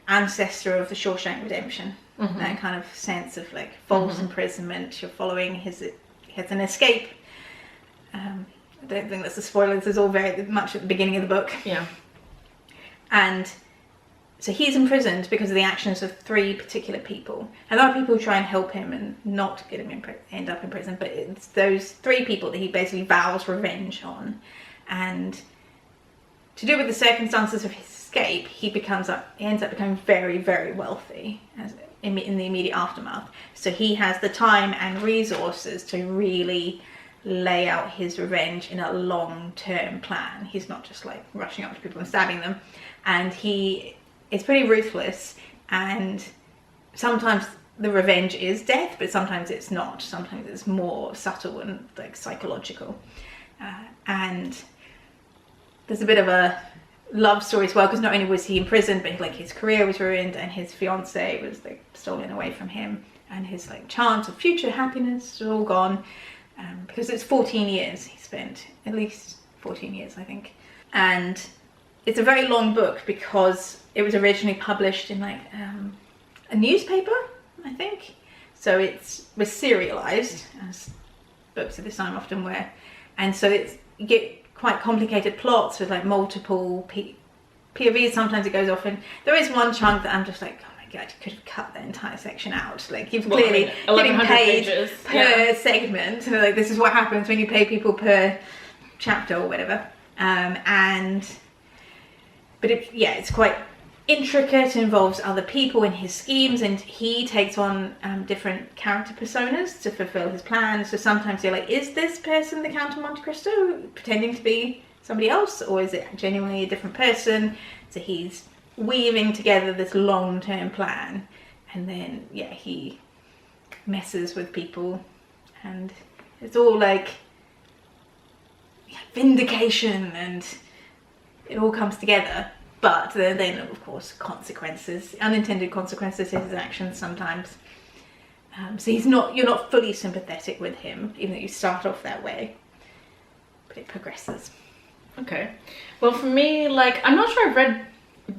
ancestor of the Shawshank Redemption. That kind of sense of like false imprisonment. You're following he has an escape. I don't think that's a spoiler. This is all very much at the beginning of the book. Yeah. And so he's imprisoned because of the actions of 3 particular people. And there are people who try and help him and not get him end up in prison, but it's those 3 people that he basically vows revenge on. And to do with the circumstances of his escape, he ends up becoming very, very wealthy in the immediate aftermath. So he has the time and resources to really lay out his revenge in a long-term plan. He's not just like rushing up to people and stabbing them. And he is pretty ruthless, and sometimes the revenge is death, but sometimes it's not. Sometimes it's more subtle and like psychological. And there's a bit of a love story as well, because not only was he imprisoned, but like his career was ruined, and his fiance was like stolen away from him, and his like chance of future happiness was all gone, because it's 14 years he spent, at least 14 years I think. And it's a very long book because it was originally published in like a newspaper, I think. So it was serialized, as books of this time often were, and so you get quite complicated plots with like multiple POVs. Sometimes it goes off, and there is one chunk that I'm just like, oh my god, you could have cut that entire section out. Like you've clearly getting paid pages. per segment, and like this is what happens when you pay people per chapter or whatever. But it's quite intricate, involves other people in his schemes, and he takes on different character personas to fulfill his plans. So sometimes you're like, is this person the Count of Monte Cristo pretending to be somebody else, or is it genuinely a different person? So he's weaving together this long-term plan, and then he messes with people, and it's all like vindication, and it all comes together. But then of course consequences, unintended consequences to his actions sometimes. So you're not fully sympathetic with him, even though you start off that way, but it progresses. Okay. Well, for me, like, I'm not sure I've read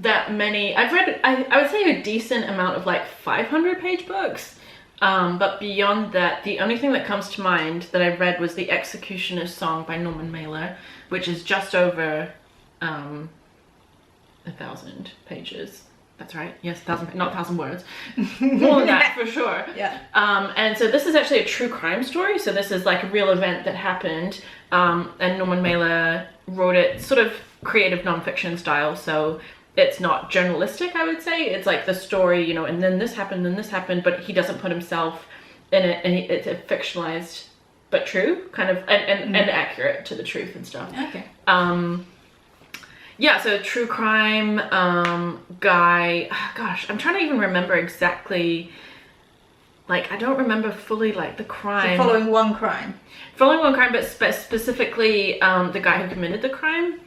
that many. I've read, I would say, a decent amount of like 500-page books. But beyond that, the only thing that comes to mind that I've read was The Executioner's Song by Norman Mailer, which is just over 1,000 pages. That's right. Yes, 1,000, not 1,000 words. More than that, for sure. Yeah. And so this is actually a true crime story. So this is like a real event that happened. And Norman Mailer wrote it sort of creative nonfiction style. So it's not journalistic, I would say. It's like the story, and then this happened, but he doesn't put himself in it, and it's a fictionalized but true, kind of, and accurate to the truth and stuff. Okay. Yeah, so true crime guy. Gosh, I'm trying to even remember exactly. Like, I don't remember fully like the crime. So following one crime, but specifically the guy who committed the crime.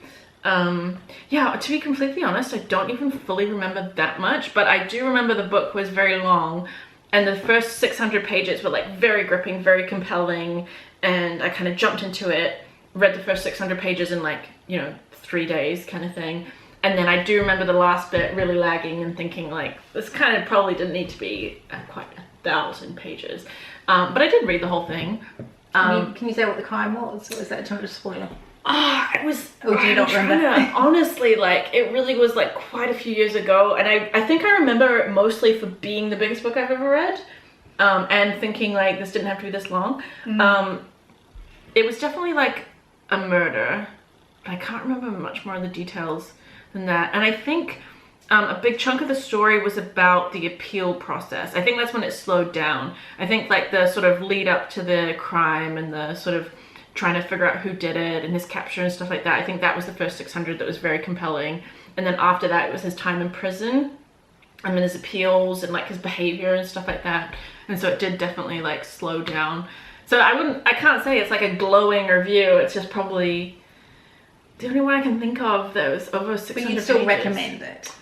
Yeah, to be completely honest, I don't even fully remember that much, but I do remember the book was very long, and the first 600 pages were like very gripping, very compelling, and I kind of jumped into it, read the first 600 pages in like 3 days kind of thing. And then I do remember the last bit really lagging and thinking like, this kind of probably didn't need to be quite 1,000 pages. But I did read the whole thing. Can you say what the crime was, or is that too much of a spoiler? It was, or do you not remember? Honestly, like, it really was like quite a few years ago, and I think I remember it mostly for being the biggest book I've ever read, and thinking like, this didn't have to be this long. It was definitely like a murder. I can't remember much more of the details than that. And I think a big chunk of the story was about the appeal process. I think that's when it slowed down. I think like the sort of lead up to the crime and the sort of trying to figure out who did it and his capture and stuff like that. I think that was the first 600 that was very compelling. And then after that, it was his time in prison and then his appeals and like his behavior and stuff like that. And so it did definitely like slow down. So I can't say it's like a glowing review. It's just probably the only one I can think of that was over 600 pages. But you'd still recommend it?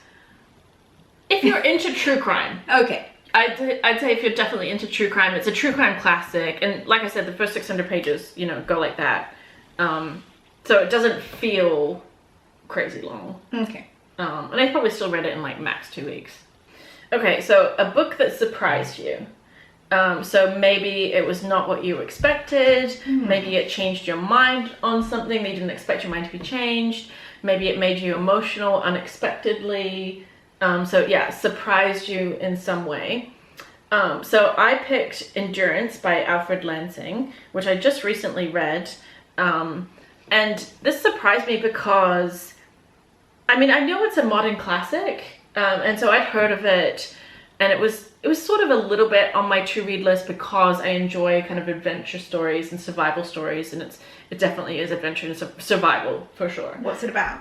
If you're into true crime. Okay. I'd say if you're definitely into true crime, it's a true crime classic. And like I said, the first 600 pages, you know, go like that. So it doesn't feel crazy long. Okay. And I probably still read it in like max 2 weeks. Okay, so a book that surprised you. So maybe it was not what you expected. Maybe it changed your mind on something that you didn't expect your mind to be changed. Maybe it made you emotional unexpectedly. So yeah, surprised you in some way. So I picked Endurance by Alfred Lansing, which I just recently read. And this surprised me because, I mean, I know it's a modern classic. And so I'd heard of it, and it was sort of a little bit on my to-read list because I enjoy kind of adventure stories and survival stories, and it definitely is adventure and survival for sure. What's it about?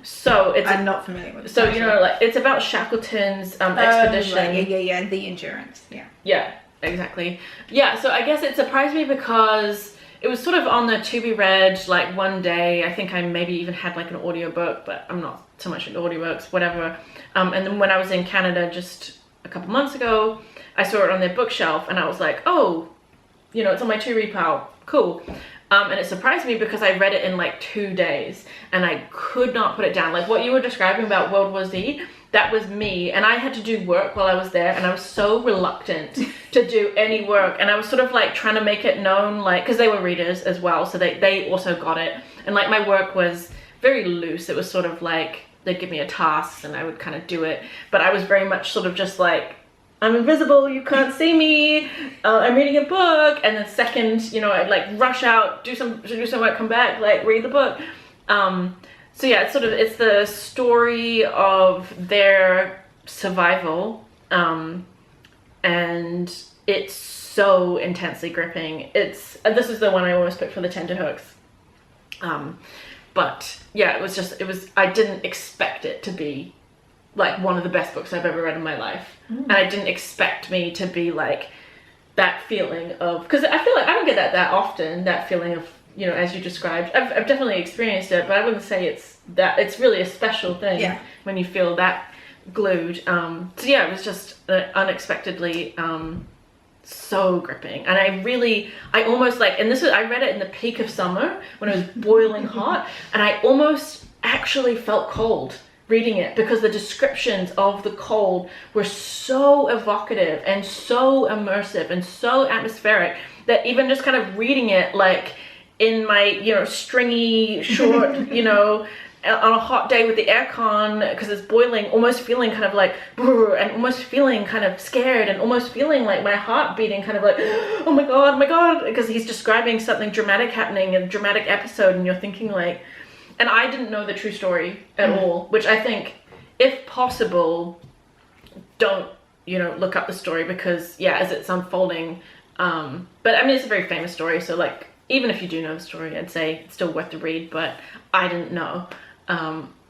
So it's I'm not familiar with it. So, you know, like, it's about Shackleton's expedition. Right. Yeah, the Endurance, Yeah, exactly. Yeah, so I guess it surprised me because it was sort of on the to be read, like, one day. I think I maybe even had like an audiobook, but I'm not so much into audiobooks, whatever. And then when I was in Canada just a couple months ago, I saw it on their bookshelf, and I was like, oh, you know, it's on my to read pile, cool. And it surprised me because I read it in like 2 days, and I could not put it down. Like what you were describing about World War Z, that was me, and I had to do work while I was there, and I was so reluctant to do any work, and I was sort of like trying to make it known, like, because they were readers as well, so they also got it, and like my work was very loose. It was sort of like they'd give me a task and I would kind of do it, but I was very much sort of just like, I'm invisible, you can't see me, I'm reading a book, and then second, you know, I'd like rush out, do some work, come back, like read the book. So yeah, it's the story of their survival, and it's so intensely gripping. This is the one I almost picked for the tenterhooks. But yeah, I didn't expect it to be like one of the best books I've ever read in my life. And I didn't expect me to be like that feeling of, because I feel like I don't get that often, that feeling of, you know, as you described. I've definitely experienced it, but I wouldn't say it's really a special thing when you feel that glued. So yeah, it was just unexpectedly so gripping, and I almost like, and I read it in the peak of summer when it was boiling hot, and I almost actually felt cold reading it because the descriptions of the cold were so evocative and so immersive and so atmospheric that even just kind of reading it like in my, you know, stringy short, you know, on a hot day with the aircon because it's boiling, almost feeling kind of like, and almost feeling kind of scared, and almost feeling like my heart beating kind of like, oh my god, because he's describing something dramatic happening, a dramatic episode, and you're thinking like, and I didn't know the true story at all, which I think, if possible, don't, you know, look up the story because, yeah, as it's unfolding, but I mean, it's a very famous story, so like, even if you do know the story, I'd say it's still worth the read, but I didn't know.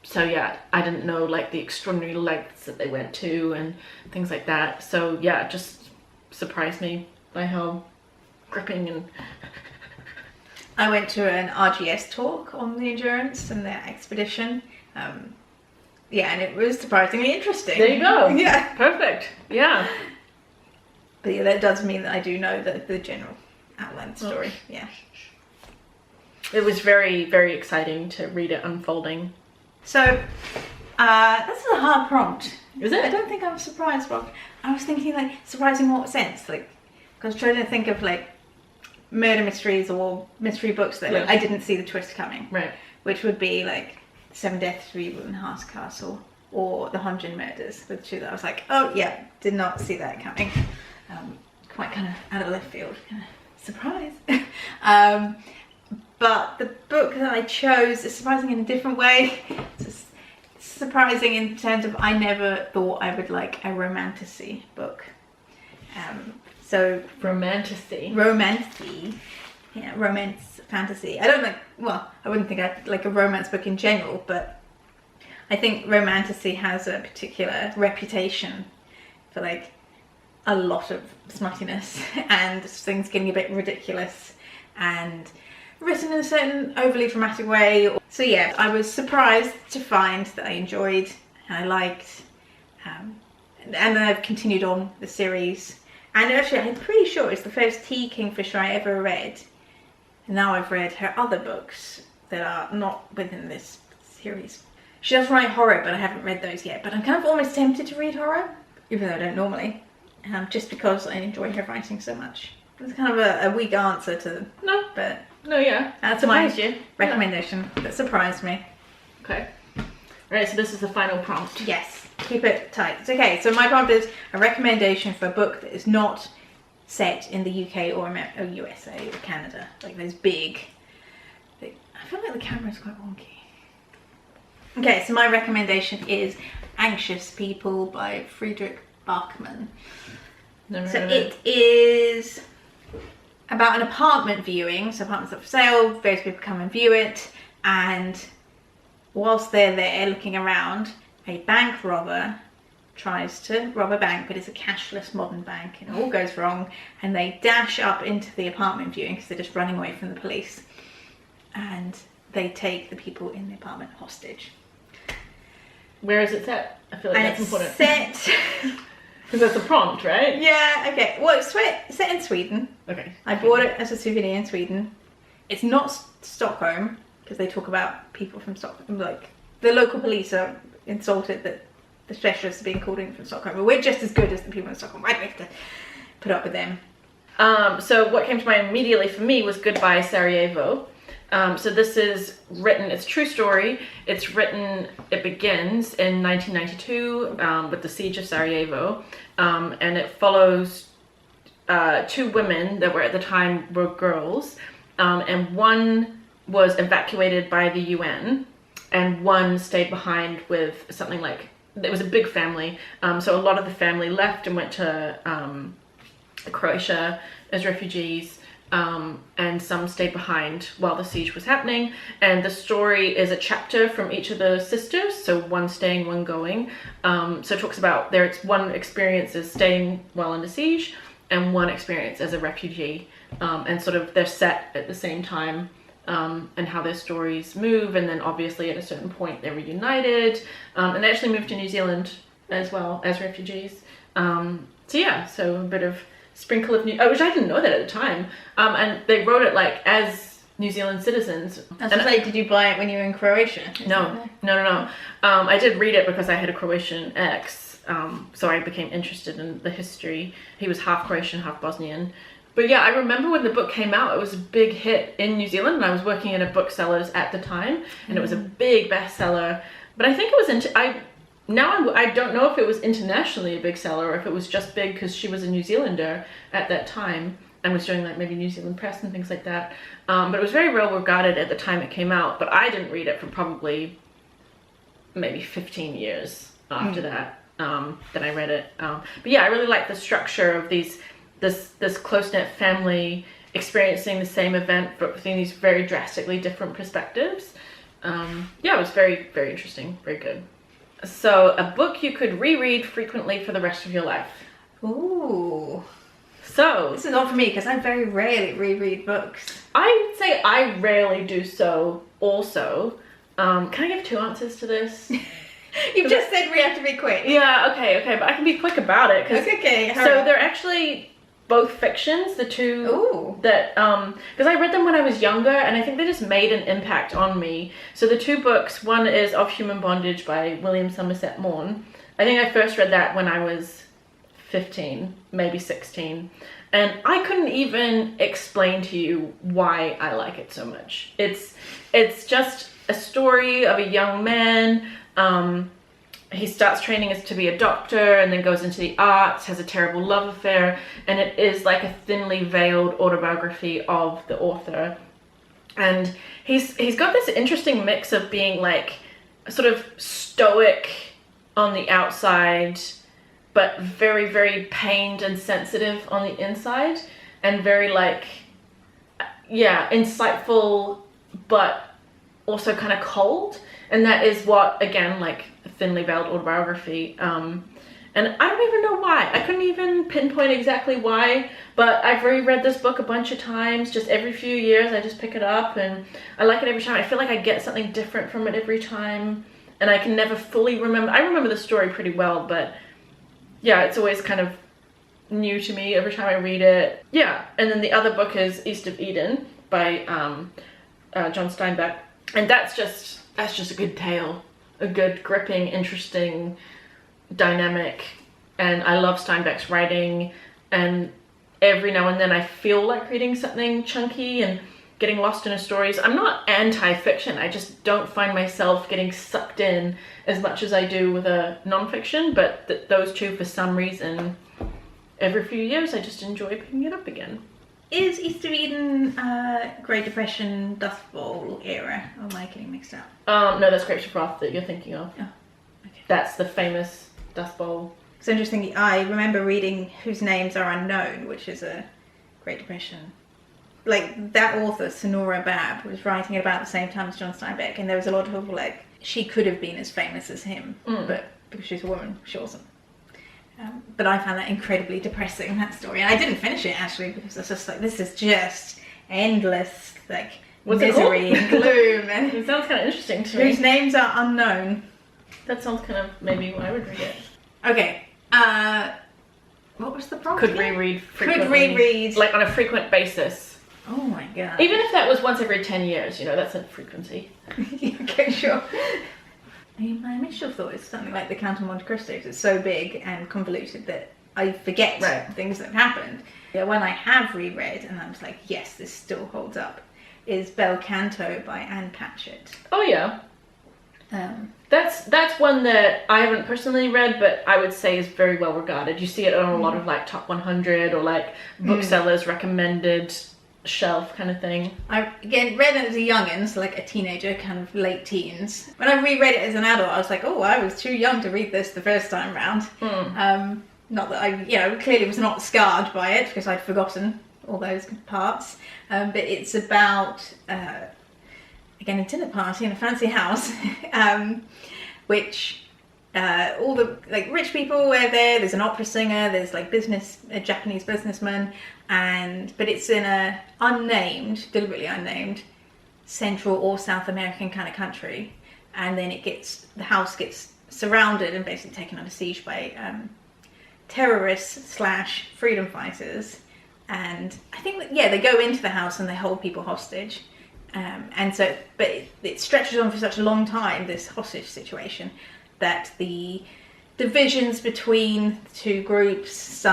So yeah, I didn't know like the extraordinary lengths that they went to and things like that. So yeah, it just surprised me by how gripping and... I went to an RGS talk on the Endurance and their expedition. Yeah, and it was surprisingly interesting. There you go. Yeah. Perfect. Yeah. But yeah, that does mean that I do know the general outline story. Yeah. It was very, very exciting to read it unfolding. So, this is a hard prompt. Is it? I don't think I'm surprised, Rob. I was thinking like, surprising in what sense? Like, I was trying to think of like murder mysteries or mystery books that like, I didn't see the twist coming. Right. Which would be like Seven Deaths to Evil in Hearst Castle or The Hunjin Murders, the two that I was like, oh yeah, did not see that coming. Quite kind of out of left field, kind of surprise. But the book that I chose is surprising in a different way. It's surprising in terms of I never thought I would like a romantasy book. So romantasy, yeah, romance fantasy. I don't like. Well, I wouldn't think I'd like a romance book in general, but I think romantasy has a particular reputation for like a lot of smuttiness and things getting a bit ridiculous and written in a certain overly dramatic way. So yeah, I was surprised to find that I enjoyed and I liked and then I've continued on the series. And actually, I'm pretty sure it's the first T. Kingfisher I ever read. And now I've read her other books that are not within this series. She does write horror, but I haven't read those yet. But I'm kind of almost tempted to read horror, even though I don't normally, just because I enjoy her writing so much. It's kind of a weak answer to No, but no, yeah. that's my Surprised you. recommendation that surprised me. Okay. All right, so this is the final prompt. Yes, keep it tight. It's okay. So my prompt is a recommendation for a book that is not set in the UK or USA or Canada, like those big. I feel like the camera's quite wonky. Okay, so my recommendation is Anxious People by Friedrich Bachmann. Never So heard of it is about an apartment viewing. So apartments are for sale, various people come and view it, and whilst they're there looking around, a bank robber tries to rob a bank, but it's a cashless modern bank, and it all goes wrong, and they dash up into the apartment viewing because they're just running away from the police, and they take the people in the apartment hostage. Where is it set? I feel like And that's it's important. set... Because that's a prompt, right? Yeah, okay. Well, it's set in Sweden. Okay. I bought it as a souvenir in Sweden. It's not Stockholm, because they talk about people from Stockholm. Like, the local police are insulted that the specialists are being called in from Stockholm. But we're just as good as the people in Stockholm. Why do we have to put up with them? So what came to mind immediately for me was Goodbye Sarajevo. So this is written, it's a true story. It begins in 1992 with the siege of Sarajevo. And it follows two women that were at the time were girls. And one was evacuated by the UN and one stayed behind with something like, it was a big family. So a lot of the family left and went to Croatia as refugees. And some stayed behind while the siege was happening. And the story is a chapter from each of the sisters, so one staying, one going. So it talks about their one experience as staying while under siege and one experience as a refugee. And sort of they're set at the same time, and how their stories move. And then obviously at a certain point they're reunited. And they actually moved to New Zealand as well as refugees. So yeah, so a bit of sprinkle of which I didn't know that at the time, and they wrote it like as New Zealand citizens. I was like, did you buy it when you were in Croatia? No. I did read it because I had a Croatian ex, so I became interested in the history. He was half Croatian, half Bosnian. But yeah, I remember when the book came out, it was a big hit in New Zealand, and I was working in a bookseller's at the time, and it was a big bestseller. But I think it was I don't know if it was internationally a big seller or if it was just big because she was a New Zealander at that time and was doing like maybe New Zealand press and things like that. But it was very well regarded at the time it came out, but I didn't read it for probably maybe 15 years after that I read it. But yeah, I really like the structure of this close-knit family experiencing the same event but within these very drastically different perspectives. Yeah, it was very, very interesting, very good. So, a book you could reread frequently for the rest of your life. Ooh. So, This is not for me because I very rarely reread books. I would say I rarely do so also. Can I give two answers to this? You've just said we have to be quick. Yeah, okay, but I can be quick about it. Okay. So, they're actually both fictions, the two. Ooh. That, because I read them when I was younger and I think they just made an impact on me. So the two books, one is Of Human Bondage by William Somerset Maugham. I think I first read that when I was 15, maybe 16. And I couldn't even explain to you why I like it so much. It's just a story of a young man. He starts training as to be a doctor and then goes into the arts, has a terrible love affair, and it is like a thinly veiled autobiography of the author. And he's got this interesting mix of being like sort of stoic on the outside, but very, very pained and sensitive on the inside, and very like, yeah, insightful, but also kind of cold. And that is what, again, like a thinly veiled autobiography. And I don't even know why. I couldn't even pinpoint exactly why, but I've reread this book a bunch of times. Just every few years, I just pick it up and I like it every time. I feel like I get something different from it every time, and I can never fully remember. I remember the story pretty well, but yeah, it's always kind of new to me every time I read it. Yeah, and then the other book is East of Eden by John Steinbeck, and that's just a good tale, a good, gripping, interesting, dynamic, and I love Steinbeck's writing, and every now and then I feel like reading something chunky and getting lost in his stories. I'm not anti-fiction, I just don't find myself getting sucked in as much as I do with a non-fiction, but those two, for some reason, every few years I just enjoy picking it up again. Is East of Eden Great Depression Dust Bowl era? Or am I getting mixed up? No, that's Grapes of Wrath that you're thinking of. Oh, okay. That's the famous Dust Bowl. It's interesting, I remember reading Whose Names Are Unknown, which is a Great Depression. Like, that author, Sonora Babb, was writing about the same time as John Steinbeck, and there was a lot of people like, she could have been as famous as him, but because she's a woman, she wasn't. But I found that incredibly depressing, that story. And I didn't finish it, actually, because I was just like, this is just endless, like, misery and gloom. And it sounds kind of interesting to me. Whose Names Are Unknown. That sounds kind of maybe why I would read it. Okay. What was the prompt? Could reread frequently. Could reread. Like, on a frequent basis. Oh my god. Even if that was once every 10 years, you know, that's a frequency. Okay, sure. My initial thought is something like The Count of Monte Cristo. It's so big and convoluted that I forget things that have happened. The one I have reread, and I was like, yes, this still holds up, is Bel Canto by Anne Patchett. Oh yeah. That's one that I haven't personally read, but I would say is very well regarded. You see it on a lot of like top 100 or like booksellers recommended shelf kind of thing. I again read it as a youngin', so like a teenager, kind of late teens. When I reread it as an adult, I was like, oh, I was too young to read this the first time round. Not that I, clearly was not scarred by it because I'd forgotten all those parts. But it's about again a dinner party in a fancy house, which all the like rich people were there. There's an opera singer. There's like a Japanese businessman. But it's in a deliberately unnamed, Central or South American kind of country, and then the house gets surrounded and basically taken under siege by terrorists / freedom fighters, and I think that they go into the house and they hold people hostage, but it stretches on for such a long time, this hostage situation, that the divisions between the two groups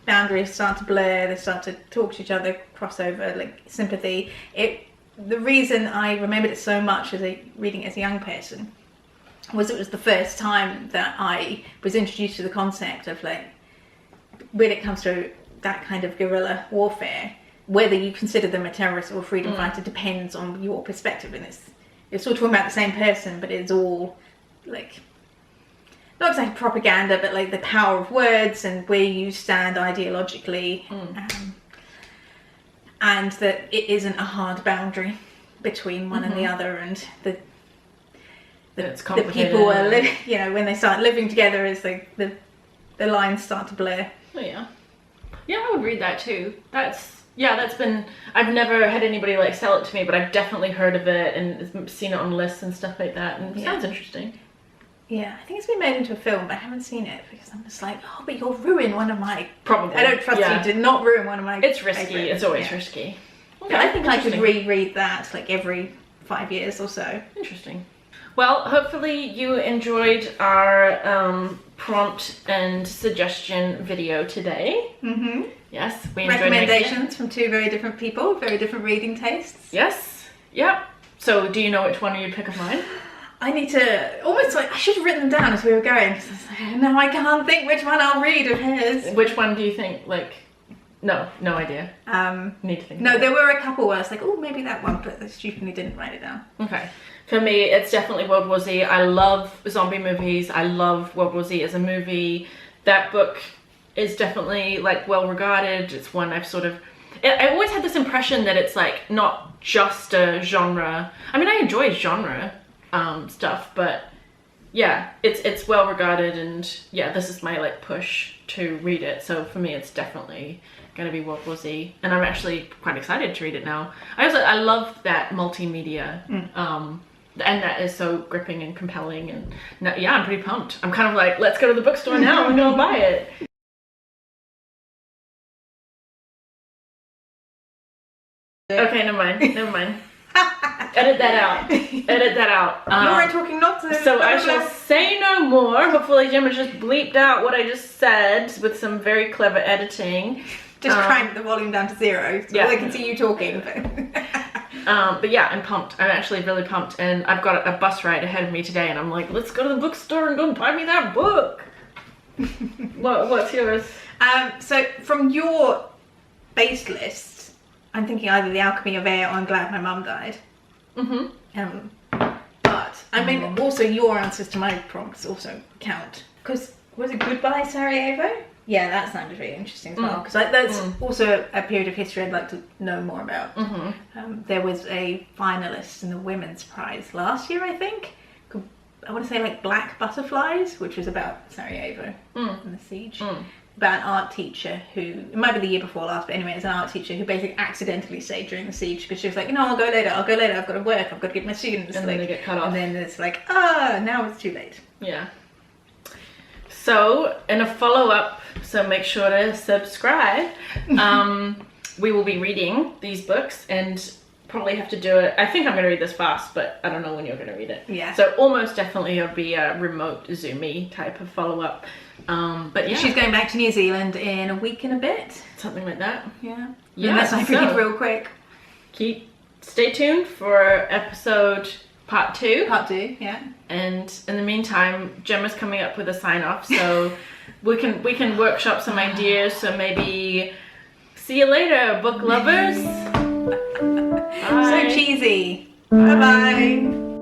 boundaries start to blur, they start to talk to each other, cross over, like sympathy. The reason I remembered it so much reading it as a young person was it was the first time that I was introduced to the concept of like, when it comes to that kind of guerrilla warfare, whether you consider them a terrorist or a freedom fighter depends on your perspective, and it's sort of talking about the same person, but it's all like, not exactly propaganda, but like the power of words and where you stand ideologically, and that it isn't a hard boundary between one and the other, and the people are when they start living together, is like the lines start to blur. Oh yeah, I would read that too. That's been, I've never had anybody like sell it to me, but I've definitely heard of it and seen it on lists and stuff like that, and it sounds interesting. Yeah, I think it's been made into a film, but I haven't seen it because I'm just like, oh, but you'll ruin one of my... Probably. I don't trust you to not ruin one of my... It's risky. Favorites. It's always risky. Okay, I think I could reread that like every 5 years or so. Interesting. Well, hopefully you enjoyed our prompt and suggestion video today. Yes, we enjoyed recommendations from two very different people, very different reading tastes. Yes. Yep. So, do you know which one you'd pick of mine? I need to almost like I should have written them down as we were going, because I was like, no, I can't think which one I'll read of his. Which one do you think? Like, no idea. Need to think. No, there were a couple where I was like, oh, maybe that one, but I stupidly didn't write it down. Okay. For me, it's definitely World War Z. I love zombie movies. I love World War Z as a movie. That book is definitely like well regarded. It's one I've I always had this impression that it's like not just a genre. I mean, I enjoy genre stuff, but yeah, it's well regarded, and yeah, this is my like push to read it. So for me, it's definitely gonna be World War Z, and I'm actually quite excited to read it now. I love that multimedia And that is so gripping and compelling, and yeah, I'm pretty pumped. I'm kind of like, let's go to the bookstore now and go buy it. Okay, never mind. Edit that out. You weren't talking nonsense. So I shall say no more. Hopefully Gemma just bleeped out what I just said with some very clever editing. Just crank the volume down to 0 so they can see you talking. But yeah, I'm pumped. I'm actually really pumped, and I've got a bus ride ahead of me today, and I'm like, let's go to the bookstore and go buy me that book. What's yours? So from your base list, I'm thinking either The Alchemy of Air or I'm Glad My Mum Died. But I mean, also your answers to my prompts also count. Because was it Goodbye Sarajevo? Yeah, that sounded really interesting as well. Because that's also a period of history I'd like to know more about. There was a finalist in the Women's Prize last year, I think. I want to say like Black Butterflies, which was about Sarajevo and the siege. About an art teacher who, it might be the year before last, but anyway, it's an art teacher who basically accidentally stayed during the siege because she was like, no, I'll go later, I've got to work, I've got to get my students. And then they get cut off. And then it's like, now it's too late. Yeah. So, in a follow-up, so make sure to subscribe, we will be reading these books and probably have to do it. I think I'm going to read this fast, but I don't know when you're going to read it. Yeah. So almost definitely it'll be a remote Zoomy type of follow-up. But yeah. She's going back to New Zealand in a week and a bit. Something like that. Yeah. Yeah. Unless I read real quick. Stay tuned for episode part 2. Part 2, yeah. And in the meantime, Gemma's coming up with a sign-off, so we can workshop some ideas. So maybe see you later, book lovers. So cheesy. Bye bye.